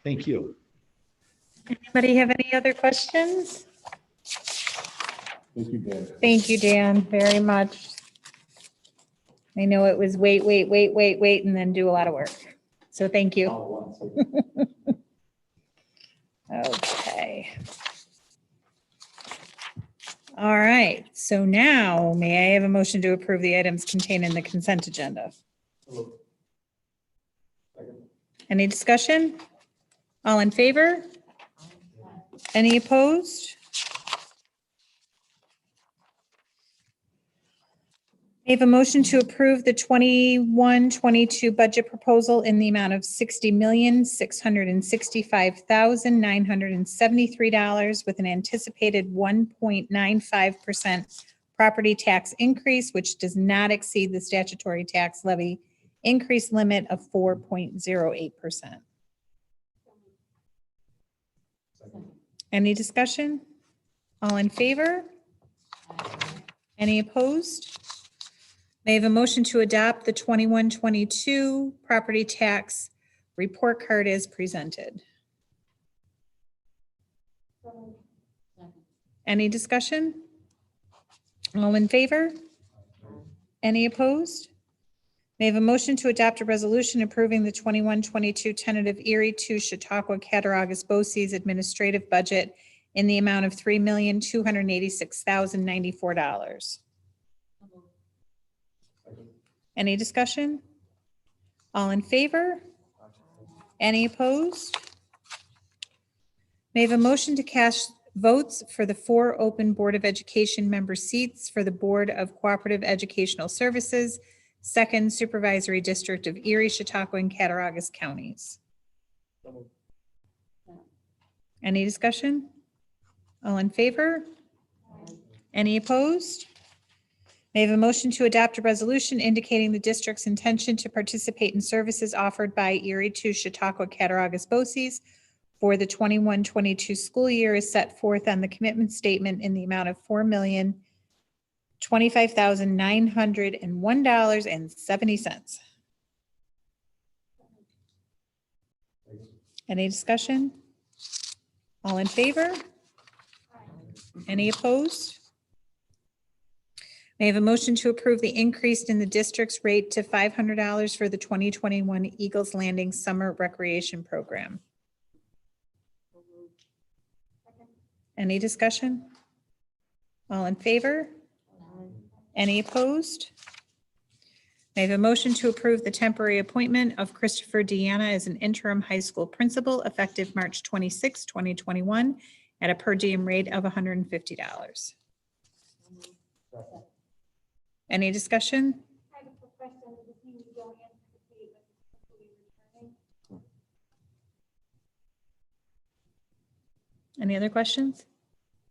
Thank you. Anybody have any other questions? Thank you, Dan. Thank you, Dan, very much. I know it was wait, and then do a lot of work. So thank you. All at once. Okay. All right, so now may I have a motion to approve the items contained in the consent agenda? Any discussion? All in favor? Any opposed? I have a motion to approve the 21-22 budget proposal in the amount of $60,665,973 with an anticipated 1.95% property tax increase, which does not exceed the statutory tax levy increase limit of 4.08%. Any discussion? All in favor? Any opposed? May I have a motion to adopt the 21-22 property tax report card as presented? Any discussion? All in favor? Any opposed? May I have a motion to adopt a resolution approving the 21-22 tentative Erie to Chautauqua Cattaraugus BOCES administrative budget in the amount of $3,286,094? Any discussion? All in favor? Any opposed? May I have a motion to cast votes for the 4 open Board of Education member seats for the Board of Cooperative Educational Services, 2nd Supervisory District of Erie, Chautauqua, and Cattaraugus counties? Any discussion? All in favor? Any opposed? May I have a motion to adopt a resolution indicating the district's intention to participate in services offered by Erie to Chautauqua Cattaraugus BOCES for the 21-22 school year is set forth on the commitment statement in the amount of $4,025,901.70. Any discussion? All in favor? Any opposed? May I have a motion to approve the increase in the district's rate to $500 for the 2021 Eagles Landing Summer Recreation Program? Any discussion? All in favor? Any opposed? May I have a motion to approve the temporary appointment of Christopher Deanna as an interim high school principal effective March 26, 2021 at a per diem rate of $150? Any discussion? I have a quick question. Does this mean you don't anticipate that this will be returning? Any other questions?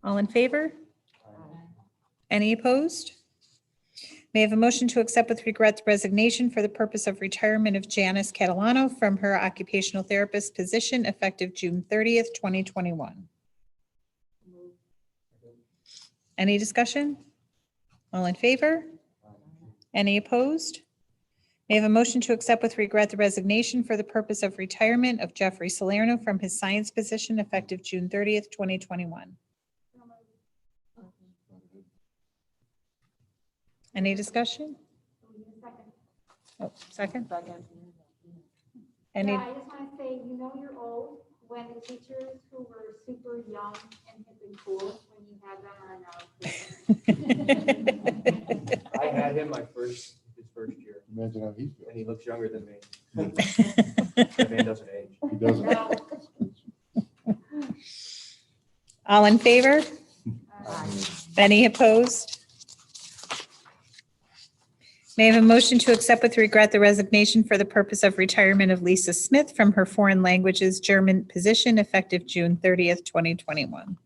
All in favor? Any opposed? May I have a motion to accept with regret the resignation for the purpose of retirement of Janice Catalano from her occupational therapist position effective June 30th, 2021? Any discussion? All in favor? Any opposed? May I have a motion to accept with regret the resignation for the purpose of retirement of Jeffrey Salerno from his science position effective June 30th, 2021? Any discussion? Oh, second? Any, Yeah, I just want to say, you know you're old when the teachers who were super young and hip and cool, when you had them on. I had him his first year, Imagine how he and feels. he looks younger than me. That man doesn't age. He doesn't. all in favor? Any opposed? May I have a motion to accept with regret the resignation for the purpose of retirement of Lisa Smith from her foreign languages German position effective June 30th, 2021?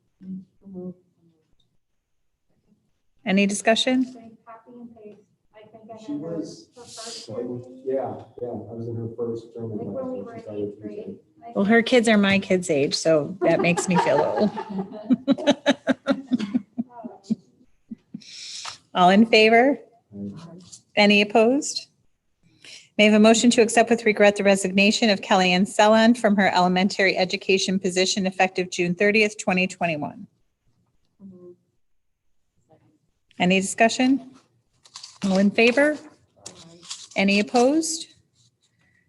Any discussion? Copy and paste. I think I She had was, her first yeah, grade. yeah, I was in her first German Like class. when we when were she in started 8th grade. teaching. Well, her kids are my kids' age, so that makes me feel old. All in favor? Any opposed? May I have a motion to accept with regret the resignation of Kellyanne Selland from her elementary education position effective June 30th, 2021? Any discussion? All in favor? Any opposed?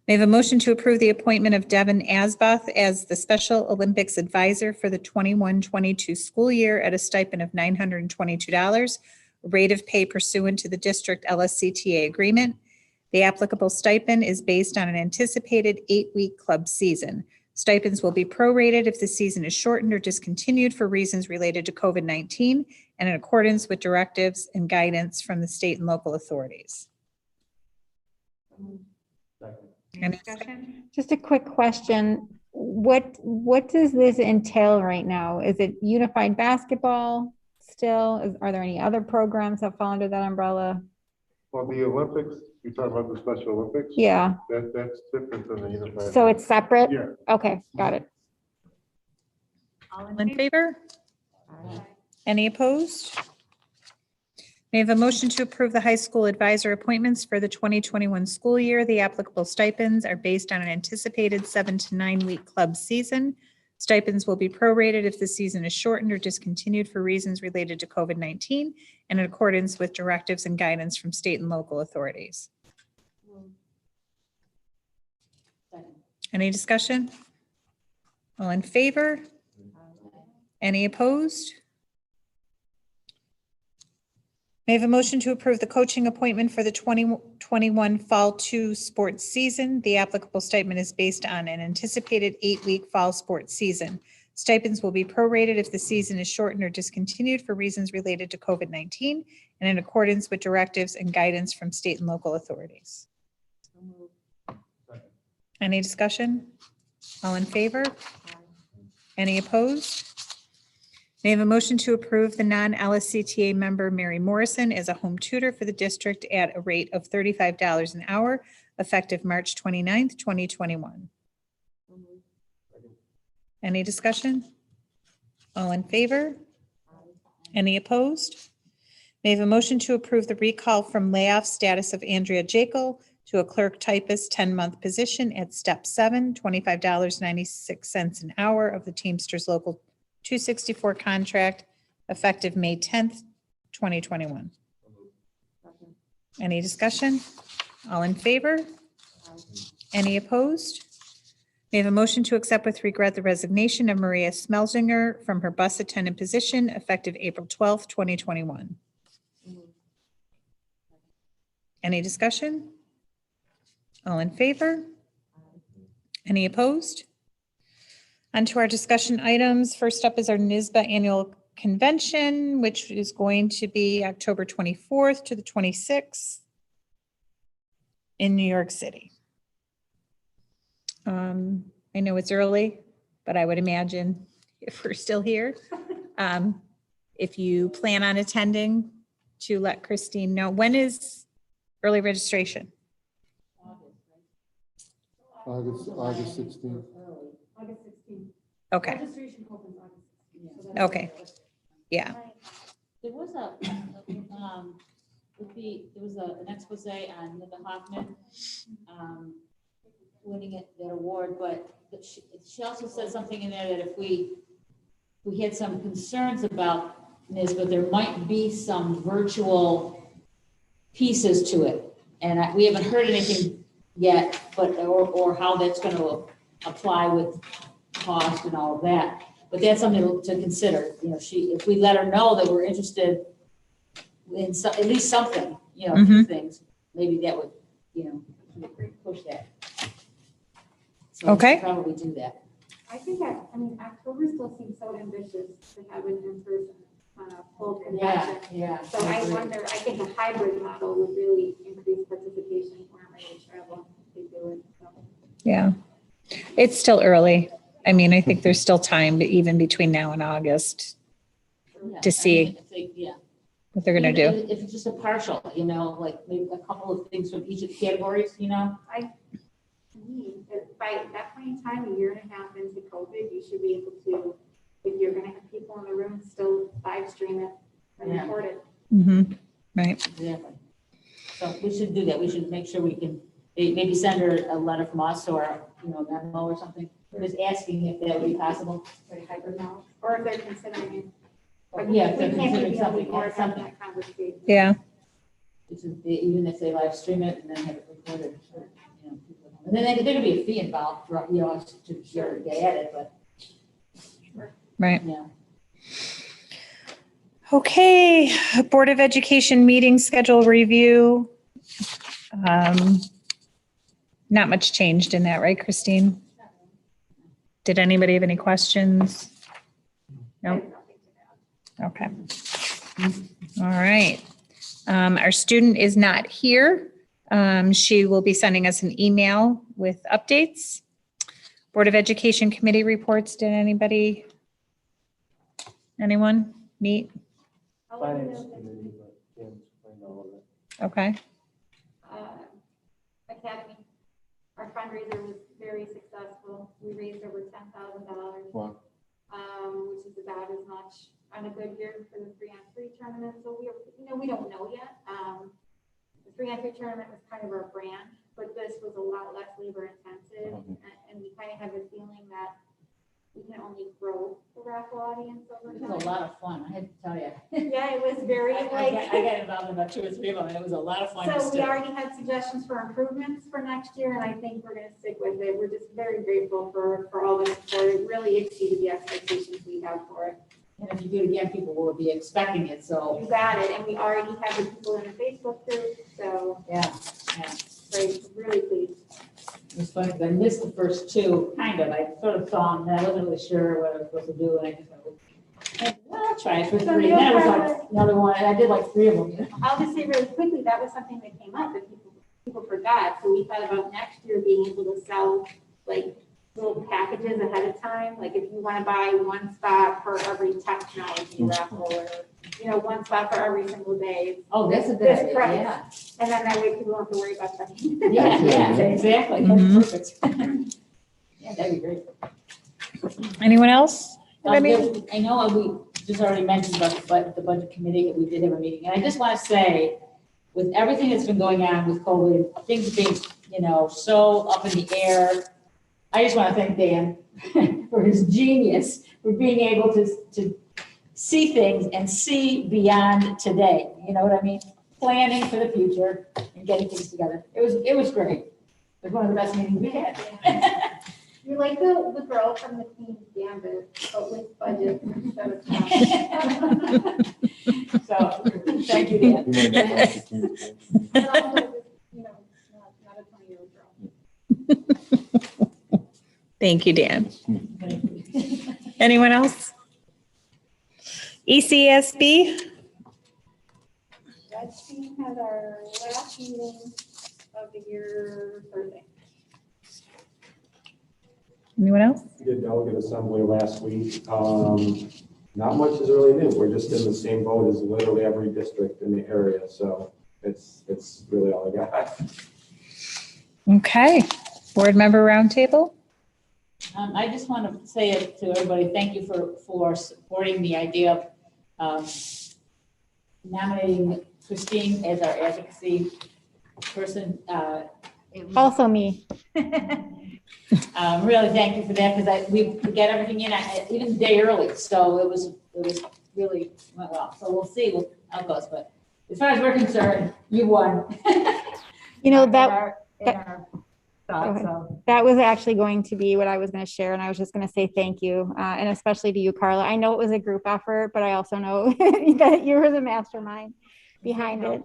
May I have a motion to approve the appointment of Devin Asboth as the Special Olympics Advisor for the 21-22 school year at a stipend of $922, rate of pay pursuant to the district LSCTA agreement. The applicable stipend is based on an anticipated 8-week club season. Stipends will be prorated if the season is shortened or discontinued for reasons related to COVID-19 and in accordance with directives and guidance from the state and local authorities. Any discussion? Just a quick question. What does this entail right now? Is it unified basketball still? Are there any other programs that fall under that umbrella? Well, the Olympics, you're talking about the Special Olympics? Yeah, That's different than the unified. so it's separate? Yeah. Okay, got it. All in favor? Any opposed? May I have a motion to approve the high school advisor appointments for the 2021 school year? The applicable stipends are based on an anticipated 7 to 9 week club season. Stipends will be prorated if the season is shortened or discontinued for reasons related to COVID-19 and in accordance with directives and guidance from state and local authorities. Any discussion? All in favor? Any opposed? May I have a motion to approve the coaching appointment for the 2021 Fall 2 sports season? The applicable stipend is based on an anticipated 8-week fall sports season. Stipends will be prorated if the season is shortened or discontinued for reasons related to COVID-19 and in accordance with directives and guidance from state and local authorities. Any discussion? All in favor? Any opposed? May I have a motion to approve the non-LSCTA member Mary Morrison as a home tutor for the district at a rate of $35 an hour, effective March 29th, 2021. Any discussion? All in favor? Any opposed? May I have a motion to approve the recall from layoff status of Andrea Jekyll to a clerk typist 10-month position at step 7, $25.96 an hour of the Teamsters Local 264 contract effective May 10th, 2021. Any discussion? All in favor? Any opposed? May I have a motion to accept with regret the resignation of Maria Smelzinger from her bus attendant position effective April 12th, 2021. Any discussion? All in favor? Any opposed? On to our discussion items. First up is our NYSBA annual convention, which is going to be October 24th to the 26th in New York City. I know it's early, but I would imagine if we're still here, if you plan on attending, to let Christine know. When is early registration? August 16th. August 16th. Okay, Registration opens August 16th. So that's- okay, yeah. There was an expose on Linda Hoffman, winning that award, but she also said something in there that if we had some concerns about this, but there might be some virtual pieces to it. And we haven't heard anything yet, but, or how that's going to apply with cost and all of that. But that's something to consider. You know, if we let her know that we're interested in at least something, you know, a few things, maybe that would, you know, push that. So Okay. we'll probably do that. I think, October still seems so ambitious to have it in person on a full convention. Yeah. So I wonder, I think a hybrid model would really increase participation for my travel if they do it. So. Yeah, it's still early. I mean, I think there's still time, but even between now and August, Yeah, to see I mean, if they- yeah. what they're gonna do. If it's just a partial, you know, like maybe a couple of things from each of the categories, you know? To me, by that point in time, a year and a half into COVID, you should be able to, if you're gonna have people in the room, still live stream it and Yeah. record it. Mm-hmm, right. Exactly. So we should do that. We should make sure we can maybe send her a letter from us or, you know, a memo or something. Just asking if that would be possible. Like hybrid model, or if they're considering it. But Yeah, if they're we can't considering be able something, to something. that conversation. Yeah, Even if they live stream it and then have it whether, you know, people don't- and then there could be a fee involved for, you know, to sure get at it, but, Right. yeah. Okay, Board of Education meeting schedule review. Not much changed in that, right, Christine? Did anybody have any questions? No? Okay. All right. Our student is not here. She will be sending us an email with updates. Board of Education committee reports. Did anyone meet? Finance committee, but can't explain all of it. Okay. Academy, our fundraiser was very successful. We raised over $10,000. Wow. Which is about as much on a good year for the 3-on-3 tournament. So we don't know yet. The 3-on-3 tournament was kind of our brand, but this was a lot less labor intensive. And we kind of have a feeling that we can only grow the raffle audience over It time. was a lot of fun, I had to tell you. Yeah, it was very I like. got involved in about 2 or 3 of them, and it was a lot of fun. So just we to- already had suggestions for improvements for next year, and I think we're gonna stick with it. We're just very grateful for all the support. It really exceeded the expectations we had for it. And if you do it again, people will be expecting it, so, You got it, and we already have the people in the Facebook group, so yeah. great, really pleased. It was funny, because I missed the first 2, kind of, I sort of saw them, and I wasn't really sure what I was supposed to do, and I just went, well, I'll try it for 3, and then it was like another one, and I did like 3 of them, you know? I'll just say really quickly, that was something that came up that people forgot. So we thought about next year being able to sell like little packages ahead of time. Like if you want to buy 1 spot for every technology raffle or, you know, 1 spot for every single day. Oh, that's a good This idea, price. yeah. And then that way people don't have to worry about that. Yeah, exactly, Mhm. that's perfect. Yeah, that'd be great. Anyone else? Have any- I know we just already mentioned about the budget committee, we did have a meeting, and I just want to say, with everything that's been going on with COVID, things being, you know, so up in the air, I just want to thank Dan for his genius, for being able to see things and see beyond today, you know what I mean? Planning for the future and getting things together. It was great. It was one of the best meetings we had. You're like the girl from the Queen's Gambit, but with budget instead of time. So, thank you, Dan. But also just, you know, not a 20-year-old girl. Thank you, Dan. Anyone else? ECSB? That team had our last meeting of the year Thursday. Anyone else? We did delegate assembly last week. Not much is really new. We're just in the same boat as literally every district in the area. So it's really all I got. Okay. Board member roundtable? I just want to say it to everybody, thank you for supporting the idea of nominating Christine as our advocacy person. Also me. Really thank you for that, because we get everything in, even a day early, so it was really went well. So we'll see how it goes, but as far as we're concerned, you won. You know, In our thoughts, ahead. so. that was actually going to be what I was going to share, and I was just going to say thank you, and especially to you, Carla. I know it was a group effort, but I also know that you were the mastermind behind it.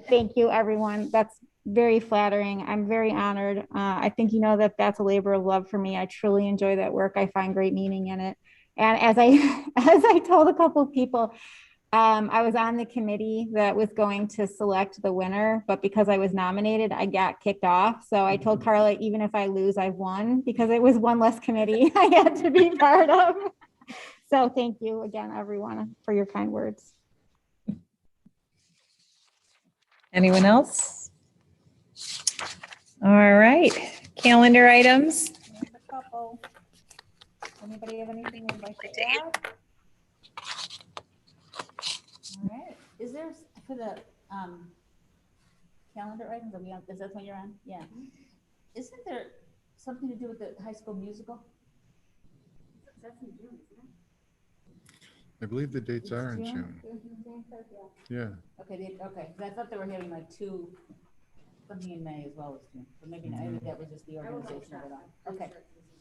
Thank you, everyone. That's very flattering. I'm very honored. I think you know that that's a labor of love for me. I truly enjoy that work. I find great meaning in it. And as I told a couple of people, I was on the committee that was going to select the winner, but because I was nominated, I got kicked off. So I told Carla, even if I lose, I've won, because it was one less committee I had to be part of. So thank you again, everyone, for your kind words. Anyone else? All right, calendar items. Anybody have anything they'd like to add? All right, is there, for the calendar items, is that what you're on? Yeah. Isn't there something to do with the high school musical? That's in June, isn't it? I believe the dates are in June? June. Yeah. Okay, okay, 'cause I thought they were having like 2 something in May as well as June, so maybe that was just the organization of it all. Okay,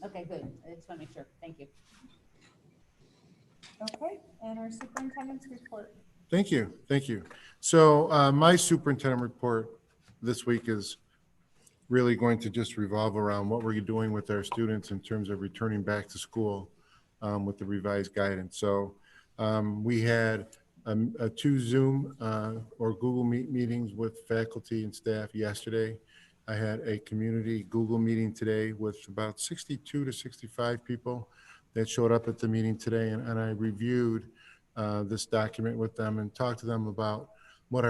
okay, good, I just want to make sure, thank you. Okay, and our superintendent's report. Thank you, thank you. So my superintendent report this week is really going to just revolve around what we're doing with our students in terms of returning back to school with the revised guidance. So we had 2 Zoom or Google Meet meetings with faculty and staff yesterday. I had a community Google meeting today with about 62 to 65 people that showed up at the meeting today, and I reviewed this document with them and talked to them about what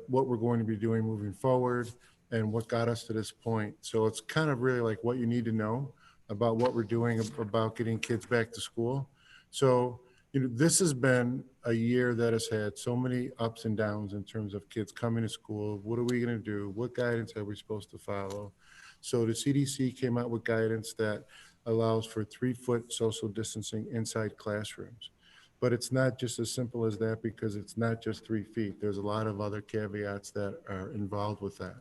we're going to be doing moving forward and what got us to this point. So it's kind of really like what you need to know about what we're doing about getting kids back to school. So, this has been a year that has had so many ups and downs in terms of kids coming to school. What are we going to do? What guidance are we supposed to follow? So the CDC came out with guidance that allows for 3-foot social distancing inside classrooms. But it's not just as simple as that, because it's not just 3 feet. There's a lot of other caveats that are involved with that.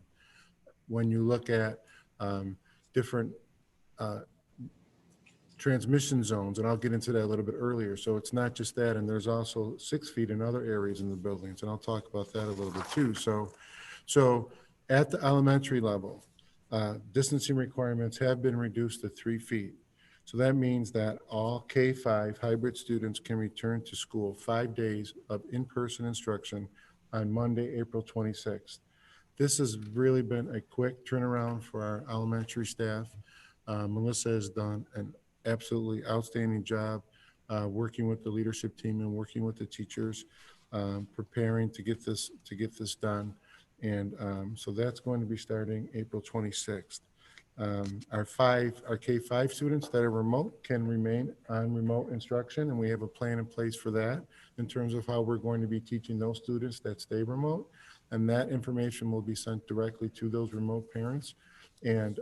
When you look at different transmission zones, and I'll get into that a little bit earlier. So it's not just that, and there's also 6 feet in other areas in the buildings, and I'll talk about that a little bit too. So at the elementary level, distancing requirements have been reduced to 3 feet. So that means that all K-5 hybrid students can return to school 5 days of in-person instruction on Monday, April 26th. This has really been a quick turnaround for our elementary staff. Melissa has done an absolutely outstanding job working with the leadership team and working with the teachers, preparing to get this done. And so that's going to be starting April 26th. Our K-5 students that are remote can remain on remote instruction, and we have a plan in place for that in terms of how we're going to be teaching those students that stay remote. And that information will be sent directly to those remote parents. And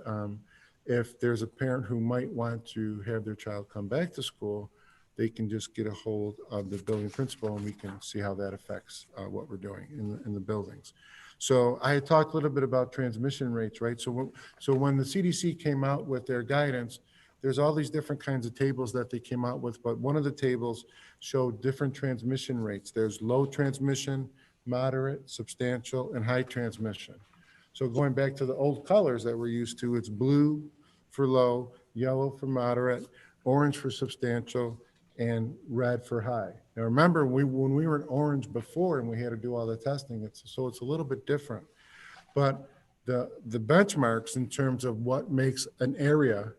if there's a parent who might want to have their child come back to school, they can just get a hold of the building principal, and we can see how that affects what we're doing in the buildings. So I had talked a little bit about transmission rates, right? So when the CDC came out with their guidance, there's all these different kinds of tables that they came out with, but one of the tables showed different transmission rates. There's low transmission, moderate, substantial, and high transmission. So going back to the old colors that we're used to, it's blue for low, yellow for moderate, orange for substantial, and red for high. Now remember, when we were in orange before and we had to do all the testing, it's a little bit different. But the benchmarks in terms of what makes an area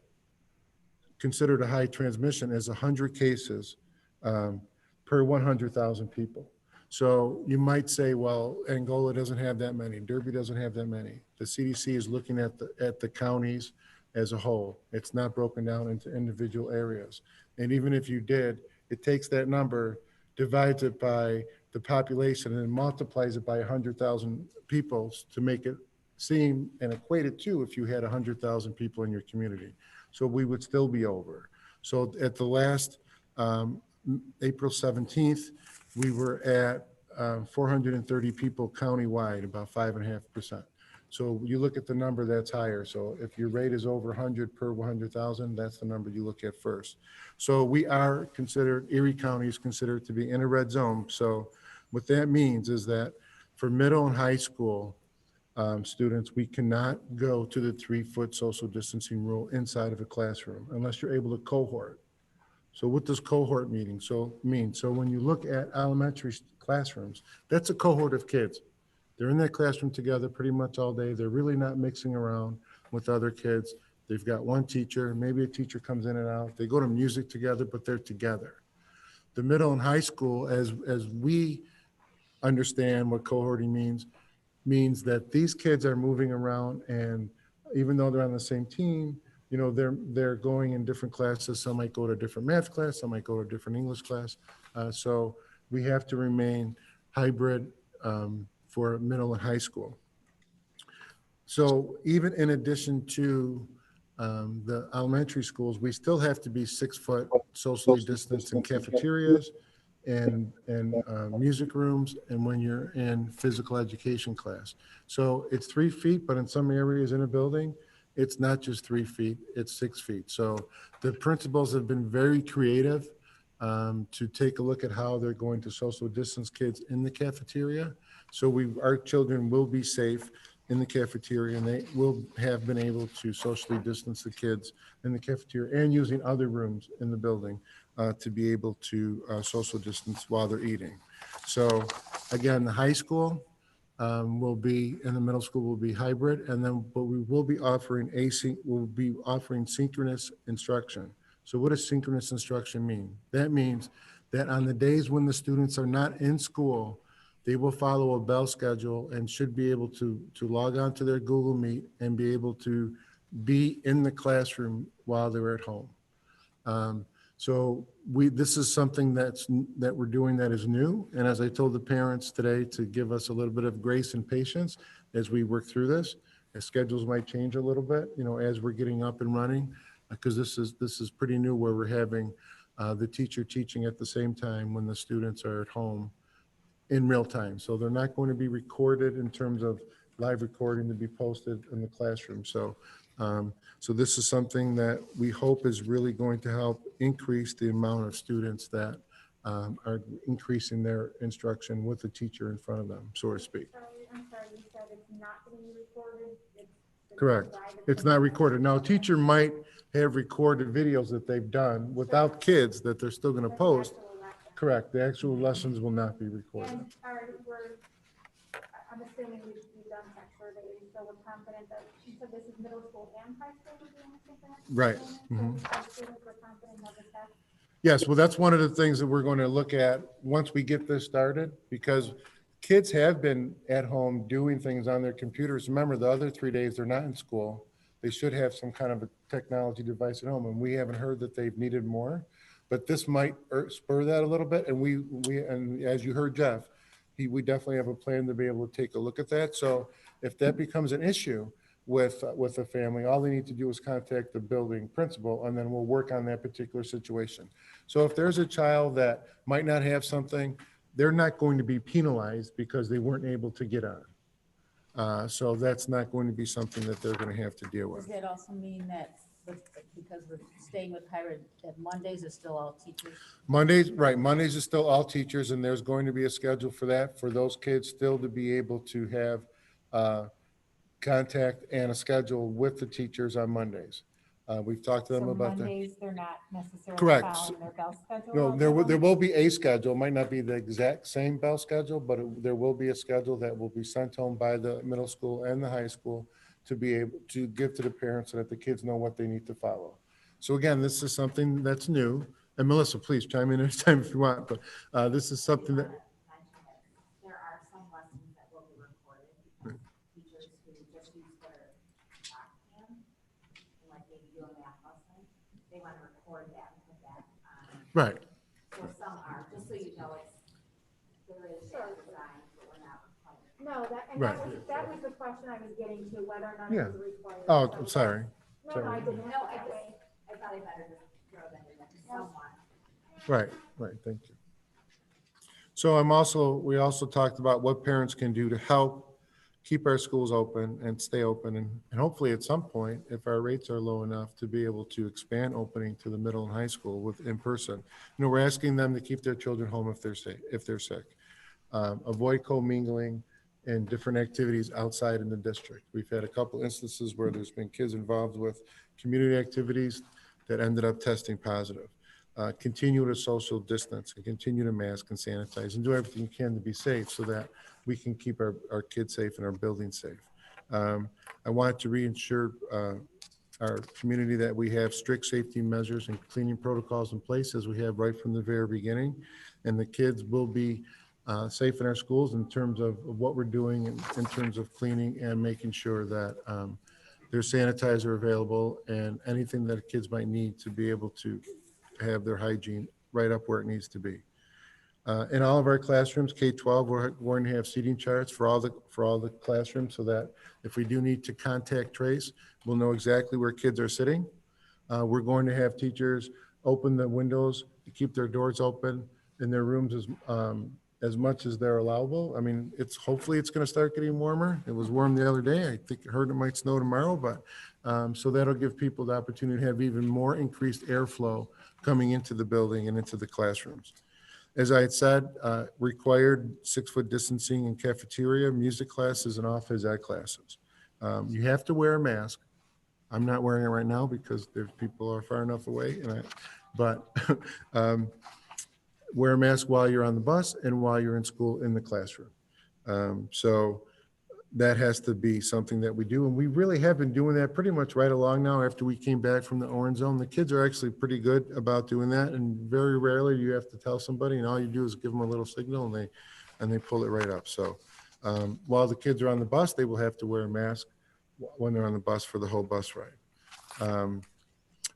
considered a high transmission is 100 cases per 100,000 people. So you might say, well, Angola doesn't have that many, Derby doesn't have that many. The CDC is looking at the counties as a whole. It's not broken down into individual areas. And even if you did, it takes that number, divides it by the population, and multiplies it by 100,000 people to make it seem and equate it to if you had 100,000 people in your community. So we would still be over. So at the last April 17th, we were at 430 people countywide, about 5.5%. So you look at the number that's higher. So if your rate is over 100 per 100,000, that's the number you look at first. So we are considered, Erie County is considered to be in a red zone. So what that means is that for middle and high school students, we cannot go to the 3-foot social distancing rule inside of a classroom unless you're able to cohort. So what does cohort mean? So when you look at elementary classrooms, that's a cohort of kids. They're in that classroom together pretty much all day. They're really not mixing around with other kids. They've got one teacher, maybe a teacher comes in and out. They go to music together, but they're together. The middle and high school, as we understand what cohorting means that these kids are moving around, and even though they're on the same team, they're going in different classes. Some might go to a different math class, some might go to a different English class. So we have to remain hybrid for middle and high school. So even in addition to the elementary schools, we still have to be 6 foot socially distanced in cafeterias music rooms, and when you're in physical education class. So it's 3 feet, but in some areas in a building, it's not just 3 feet, it's 6 feet. So the principals have been very creative to take a look at how they're going to social distance kids in the cafeteria. So our children will be safe in the cafeteria, and they will have been able to socially distance the kids in the cafeteria and using other rooms in the building to be able to social distance while they're eating. So again, the high school will be, and the middle school will be hybrid, and then, but we will be offering synchronous instruction. So what does synchronous instruction mean? That means that on the days when the students are not in school, they will follow a bell schedule and should be able to log on to their Google Meet and be able to be in the classroom while they're at home. So this is something that we're doing that is new. And as I told the parents today, to give us a little bit of grace and patience as we work through this. As schedules might change a little bit, as we're getting up and running, because this is pretty new, where we're having the teacher teaching at the same time when the students are at home in real time. So they're not going to be recorded in terms of live recording to be posted in the classroom. So this is something that we hope is really going to help increase the amount of students that are increasing their instruction with the teacher in front of them, so to speak. I'm sorry, you said it's not going to be recorded? Correct. It's not recorded. Now, a teacher might have recorded videos that they've done without kids that they're still going to post. Correct. The actual lessons will not be recorded. And I'm assuming we've done tech surveys, so we're confident that, you said this is middle school and high school we're doing something? Right. So students were confident of the test? Yes, well, that's one of the things that we're going to look at once we get this started, because kids have been at home doing things on their computers. Remember, the other 3 days they're not in school. They should have some kind of a technology device at home, and we haven't heard that they've needed more. But this might spur that a little bit, and and as you heard Jeff, we definitely have a plan to be able to take a look at that. So if that becomes an issue with the family, all they need to do is contact the building principal, and then we'll work on that particular situation. So if there's a child that might not have something, they're not going to be penalized because they weren't able to get on. So that's not going to be something that they're going to have to deal Does with. that also mean that because we're staying with hybrid, that Mondays are still all teachers? Mondays, right, Mondays is still all teachers, and there's going to be a schedule for that, for those kids still to be able to have contact and a schedule with the teachers on Mondays. We've talked to them about that. Mondays, they're not necessarily Correct. following their bell schedule? No, there will be a schedule, might not be the exact same bell schedule, but there will be a schedule that will be sent home by the middle school and the high school to be able to give to the parents so that the kids know what they need to follow. So again, this is something that's new. And Melissa, please chime in anytime if you want, but this is something that, There are some lessons that will be recorded because teachers who just use their cam, like they do a math lesson, they want to record that and put that on. right. So some are, just so you know, there is that design, but we're not required. No, Right. that was the question I was getting to, whether or not Yeah. it was required. Oh, So I'm sorry. No, I didn't. No, I thought I better just throw that in there, someone. Right, thank you. So we also talked about what parents can do to help keep our schools open and stay open, and hopefully at some point, if our rates are low enough, to be able to expand opening to the middle and high school with in person. We're asking them to keep their children home if they're sick. Avoid commingling and different activities outside in the district. We've had a couple instances where there's been kids involved with community activities that ended up testing positive. Continue to social distance and continue to mask and sanitize and do everything you can to be safe so that we can keep our kids safe and our buildings safe. I want to reassure our community that we have strict safety measures and cleaning protocols in place as we have right from the very beginning. And the kids will be safe in our schools in terms of what we're doing in terms of cleaning and making sure that there's sanitizer available and anything that kids might need to be able to have their hygiene right up where it needs to be. In all of our classrooms, K-12, we're going to have seating charts for all the classrooms so that if we do need to contact trace, we'll know exactly where kids are sitting. We're going to have teachers open the windows, keep their doors open, in their rooms as much as they're allowable. I mean, hopefully it's going to start getting warmer. It was warm the other day. I think I heard it might snow tomorrow, but so that'll give people the opportunity to have even more increased airflow coming into the building and into the classrooms. As I had said, required 6-foot distancing in cafeteria, music classes, and off phys ed classes. You have to wear a mask. I'm not wearing it right now because there's people are far enough away, but wear a mask while you're on the bus and while you're in school in the classroom. So that has to be something that we do. And we really have been doing that pretty much right along now after we came back from the orange zone. The kids are actually pretty good about doing that. And very rarely you have to tell somebody, and all you do is give them a little signal and they pull it right up. So while the kids are on the bus, they will have to wear a mask when they're on the bus for the whole bus ride.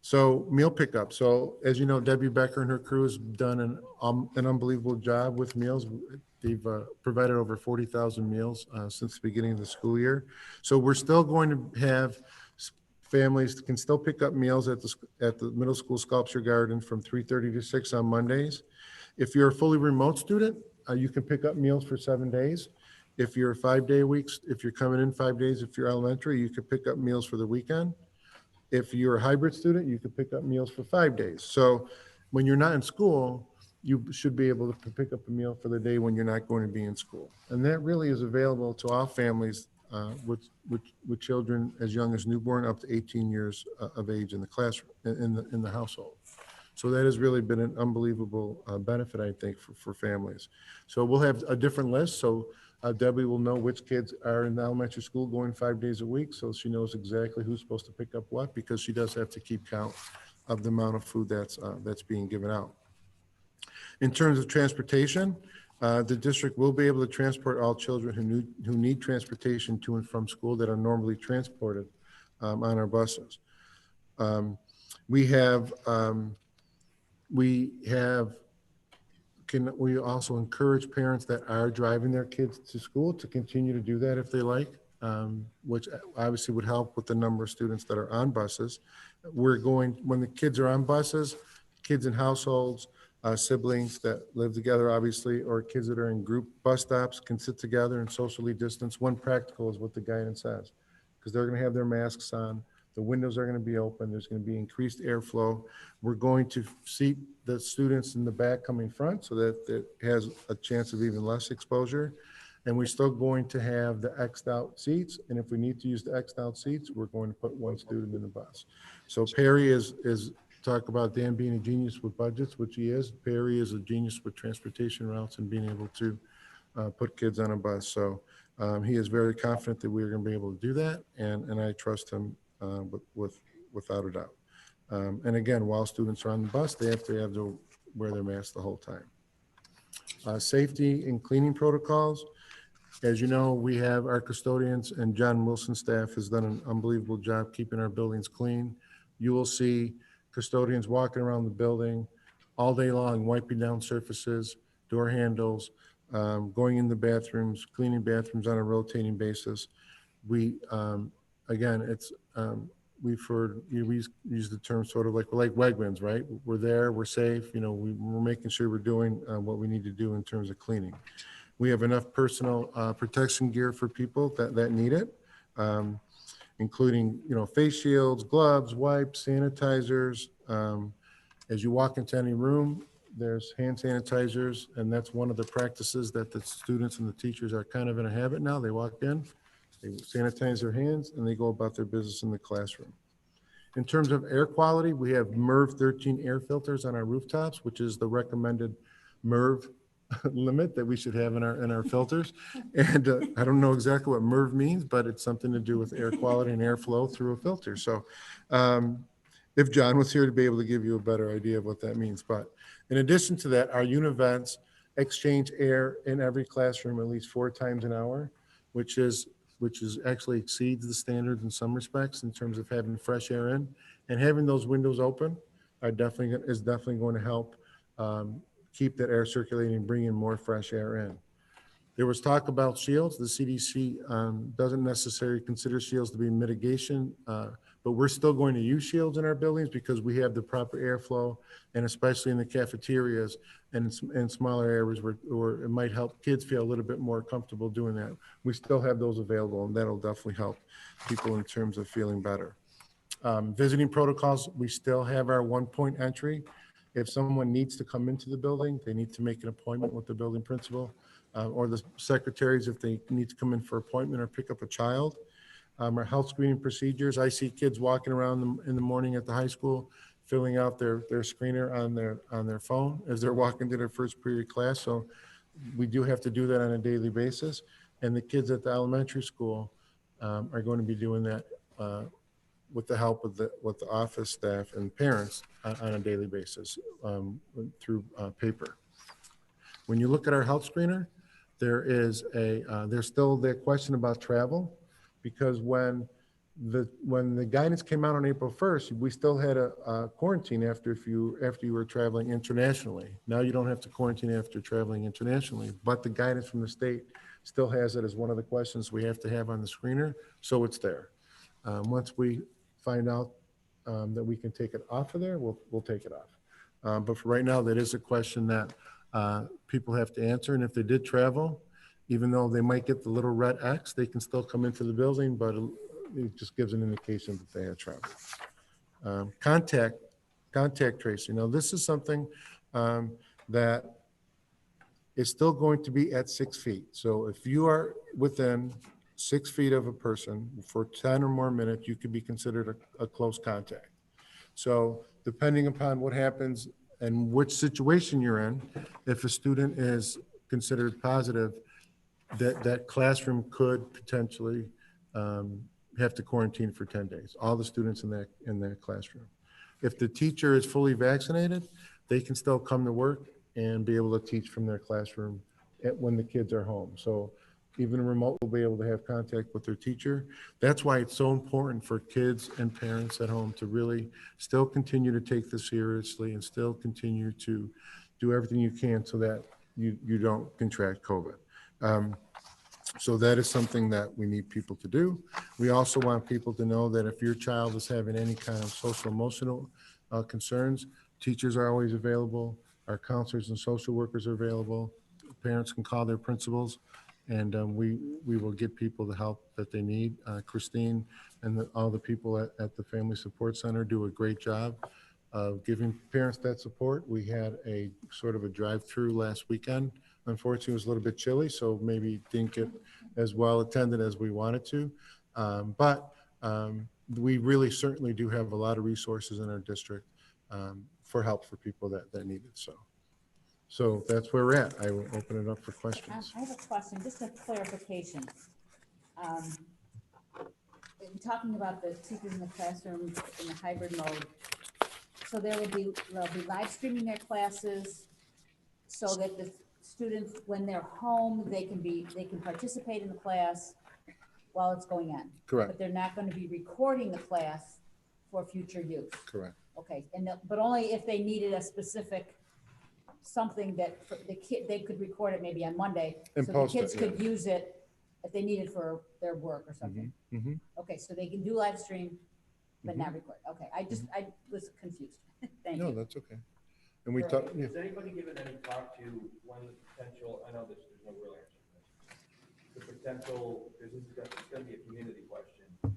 So meal pickup. So as you know, Debbie Becker and her crew has done an unbelievable job with meals. They've provided over 40,000 meals since the beginning of the school year. So we're still going to have families can still pick up meals at the middle school sculpture garden from 3:30 to 6 on Mondays. If you're a fully remote student, you can pick up meals for 7 days. If you're a 5-day weeks, if you're coming in 5 days, if you're elementary, you can pick up meals for the weekend. If you're a hybrid student, you can pick up meals for 5 days. So when you're not in school, you should be able to pick up a meal for the day when you're not going to be in school. And that really is available to all families with children as young as newborn up to 18 years of age in the classroom, in the household. So that has really been an unbelievable benefit, I think, for families. So we'll have a different list. So Debbie will know which kids are in the elementary school going 5 days a week. So she knows exactly who's supposed to pick up what, because she does have to keep count of the amount of food that's being given out. In terms of transportation, the district will be able to transport all children who need transportation to and from school that are normally transported on our buses. We also encourage parents that are driving their kids to school to continue to do that if they like, which obviously would help with the number of students that are on buses. When the kids are on buses, kids in households, siblings that live together, obviously, or kids that are in group bus stops can sit together and socially distance when practical is what the guidance says, because they're going to have their masks on. The windows are going to be open. There's going to be increased airflow. We're going to seat the students in the back coming front so that it has a chance of even less exposure. And we're still going to have the X'd out seats. And if we need to use the X'd out seats, we're going to put one student in the bus. So Perry is talk about Dan being a genius with budgets, which he is. Perry is a genius with transportation routes and being able to put kids on a bus. So he is very confident that we're going to be able to do that. And I trust him without a doubt. And again, while students are on the bus, they have to wear their mask the whole time. Safety and cleaning protocols. As you know, we have our custodians, and John Wilson's staff has done an unbelievable job keeping our buildings clean. You will see custodians walking around the building all day long, wiping down surfaces, door handles, going in the bathrooms, cleaning bathrooms on a rotating basis. We use the term sort of like Wegmans, right? We're there, we're safe, we're making sure we're doing what we need to do in terms of cleaning. We have enough personal protection gear for people that need it, including, face shields, gloves, wipes, sanitizers. As you walk into any room, there's hand sanitizers, and that's one of the practices that the students and the teachers are kind of in a habit now. They walk in, they sanitize their hands, and they go about their business in the classroom. In terms of air quality, we have MERV 13 air filters on our rooftops, which is the recommended MERV limit that we should have in our filters. And I don't know exactly what MERV means, but it's something to do with air quality and airflow through a filter. So if John was here to be able to give you a better idea of what that means. But in addition to that, our univents exchange air in every classroom at least 4 times an hour, which actually exceeds the standards in some respects in terms of having fresh air in, and having those windows open is definitely going to help keep that air circulating and bring in more fresh air in. There was talk about shields. The CDC doesn't necessarily consider shields to be mitigation, but we're still going to use shields in our buildings because we have the proper airflow, and especially in the cafeterias and in smaller areas where it might help kids feel a little bit more comfortable doing that. We still have those available, and that'll definitely help people in terms of feeling better. Visiting protocols, we still have our 1-point entry. If someone needs to come into the building, they need to make an appointment with the building principal or the secretaries if they need to come in for appointment or pick up a child. Our health screening procedures, I see kids walking around in the morning at the high school, filling out their screener on their phone as they're walking to their first period class. So we do have to do that on a daily basis. And the kids at the elementary school are going to be doing that with the help of the office staff and parents on a daily basis through paper. When you look at our health screener, there's still the question about travel, because when the guidance came out on April 1st, we still had a quarantine after you were traveling internationally. Now you don't have to quarantine after traveling internationally, but the guidance from the state still has it as one of the questions we have to have on the screener, so it's there. Once we find out that we can take it off of there, we'll take it off. But for right now, that is a question that people have to answer. And if they did travel, even though they might get the little red X, they can still come into the building, but it just gives an indication that they had traveled. Contact tracing. Now, this is something that is still going to be at 6 feet. So if you are within 6 feet of a person for 10 or more minutes, you could be considered a close contact. So depending upon what happens and which situation you're in, if a student is considered positive, that classroom could potentially have to quarantine for 10 days, all the students in that classroom. If the teacher is fully vaccinated, they can still come to work and be able to teach from their classroom when the kids are home. So even remote will be able to have contact with their teacher. That's why it's so important for kids and parents at home to really still continue to take this seriously and still continue to do everything you can so that you don't contract COVID. So that is something that we need people to do. We also want people to know that if your child is having any kind of social emotional concerns, teachers are always available. Our counselors and social workers are available. Parents can call their principals, and we will get people the help that they need. Christine and all the people at the Family Support Center do a great job of giving parents that support. We had a sort of a drive-through last weekend. Unfortunately, it was a little bit chilly, so maybe didn't get as well attended as we wanted to. But we really certainly do have a lot of resources in our district for help for people that need it. So that's where we're at. I will open it up for questions. I have a question, just a clarification. In talking about the teachers in the classroom in the hybrid mode, so they'll be live streaming their classes so that the students, when they're home, they can participate in the class while it's going on. Correct. But they're not going to be recording the class for future use. Correct. Okay, but only if they needed a specific something that for the kid, they could record it maybe on Monday. And so post the kids it, could use it if they need it for their work or something. Mm-hmm. Okay, so they can do live stream, but not record. Okay, I was confused. Thank No, you. that's okay. And we talk, yeah. Has anybody given any thought to when the potential, I know there's no real answer to this, the potential, because this is going to be a community question,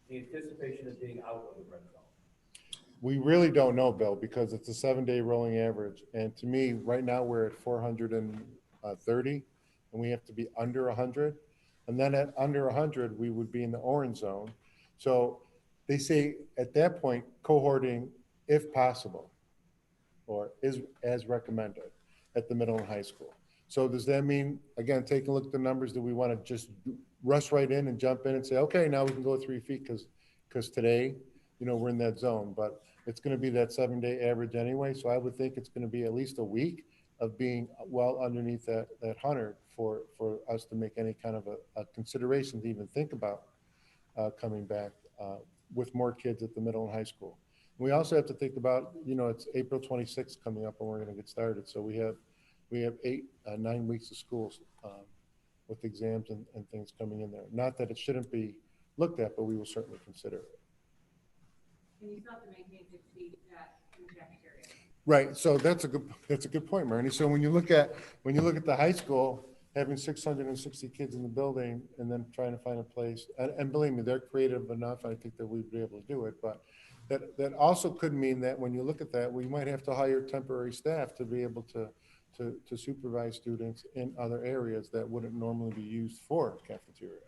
the anticipation of being out of the red zone? We really don't know, Bill, because it's a 7-day rolling average. And to me, right now, we're at 430, and we have to be under 100. And then at under 100, we would be in the orange zone. So they say at that point, cohorting, if possible, or is as recommended at the middle and high school. So does that mean, again, take a look at the numbers, do we want to just rush right in and jump in and say, okay, now we can go 3 feet because today, we're in that zone, but it's going to be that 7-day average anyway. So I would think it's going to be at least a week of being well underneath that 100 for us to make any kind of a consideration to even think about coming back with more kids at the middle and high school. We also have to think about, it's April 26th coming up and we're going to get started. So we have 9 weeks of school with exams and things coming in there. Not that it shouldn't be looked at, but we will certainly consider it. And you still have to maintain 6 feet in the cafeteria. Right, so that's a good point, Marnie. So when you look at the high school, having 660 kids in the building and then trying to find a place, and believe me, they're creative enough, I think that we'd be able to do it, but that also could mean that when you look at that, we might have to hire temporary staff to be able to supervise students in other areas that wouldn't normally be used for cafeteria.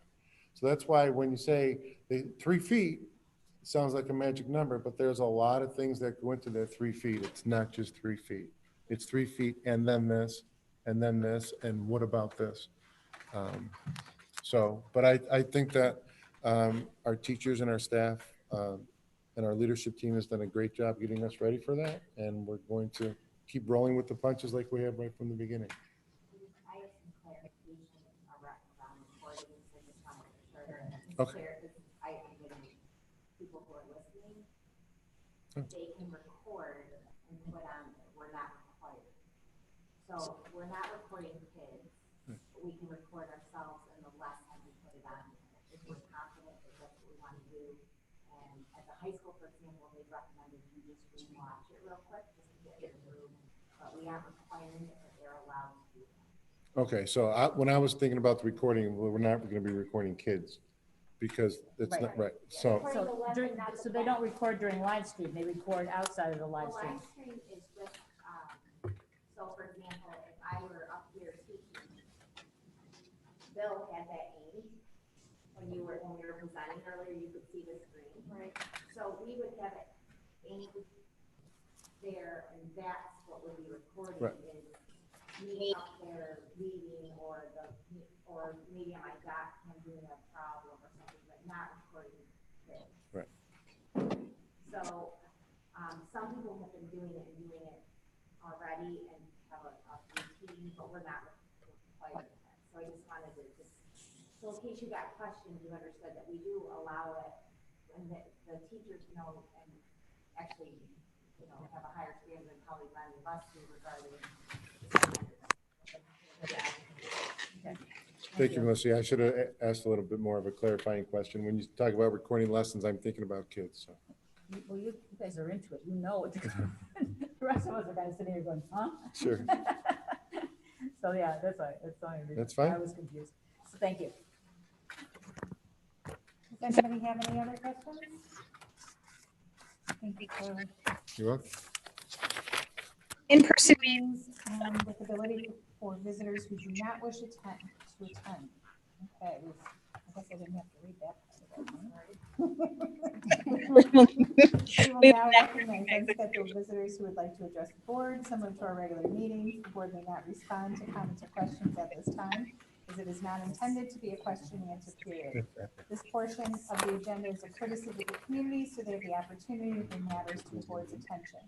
So that's why when you say the 3 feet, it sounds like a magic number, but there's a lot of things that go into that 3 feet. It's not just 3 feet. It's 3 feet and then this, and then this, and what about this? But I think that our teachers and our staff and our leadership team has done a great job getting us ready for that, and we're going to keep rolling with the punches like we have right from the beginning. I have some clarification around recording, so I just want to make sure that it's Okay. clear, because I am getting people who are listening, Hmm. they can record and put on, we're not required. So we're not recording kids, but we can record ourselves in the lesson and put it on if we're confident that that's what we want to do. And at the high school, for example, they recommended you just rewatch it real quick, just to get in the room, but we aren't requiring it, but they're allowed to do that. Okay, so when I was thinking about the recording, we're not going to be recording kids because it's not right. So, So they don't record during live stream, they record outside of the live The stream. live stream is just, so for example, if I were up here teaching, Bill had that aim. When we were presenting earlier, you could see the screen. Right. So we would have it aimed there, and that's what would be recorded Right. is me up there reading or maybe on my doc, I'm doing a problem or something, but not recording kids. Right. So, some people have been doing it already and have a routine, but we're not requiring that. So I just wanted to so in case you got questions, you understood that we do allow it, and that the teachers know and actually, have a higher standard than probably many of us do regarding the standards. thank you, Melissa. I should have asked a little bit more of a clarifying question. When you talk about recording lessons, I'm thinking about kids, so. Well, you guys are into it, you know it. The rest of us are kind of sitting here going, huh? Sure. So, yeah, that's right, that's the only reason. That's fine. I was confused, so thank you. Does anybody have any other questions? Thank you for You're welcome. In-person with ability for visitors who do not wish to attend. Okay, I guess I didn't have to read that. We will now recognize unscheduled visitors who would like to address the board, similar to our regular meetings. The board may not respond to comments or questions at this time, as it is not intended to be a question and answer period. This portion of the agenda is a courtesy to the community, so they have the opportunity to bring matters to the board's attention.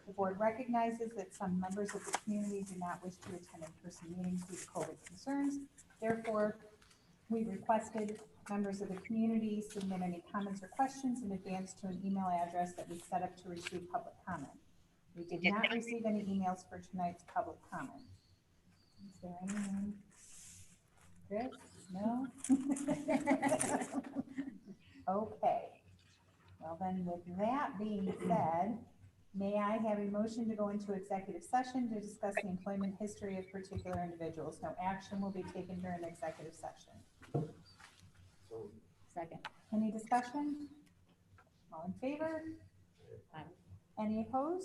The board recognizes that some members of the community do not wish to attend in-person meetings due to COVID concerns. Therefore, we requested members of the community submit any comments or questions in advance to an email address that we set up to receive public comment. We did not receive any emails for tonight's public comment. Is there anyone? Chris? No? Okay. Well, then with that being said, may I have a motion to go into executive session to discuss the employment history of particular individuals? No action will be taken during executive session. Second. Any discussion? All in favor? Aye. Any opposed?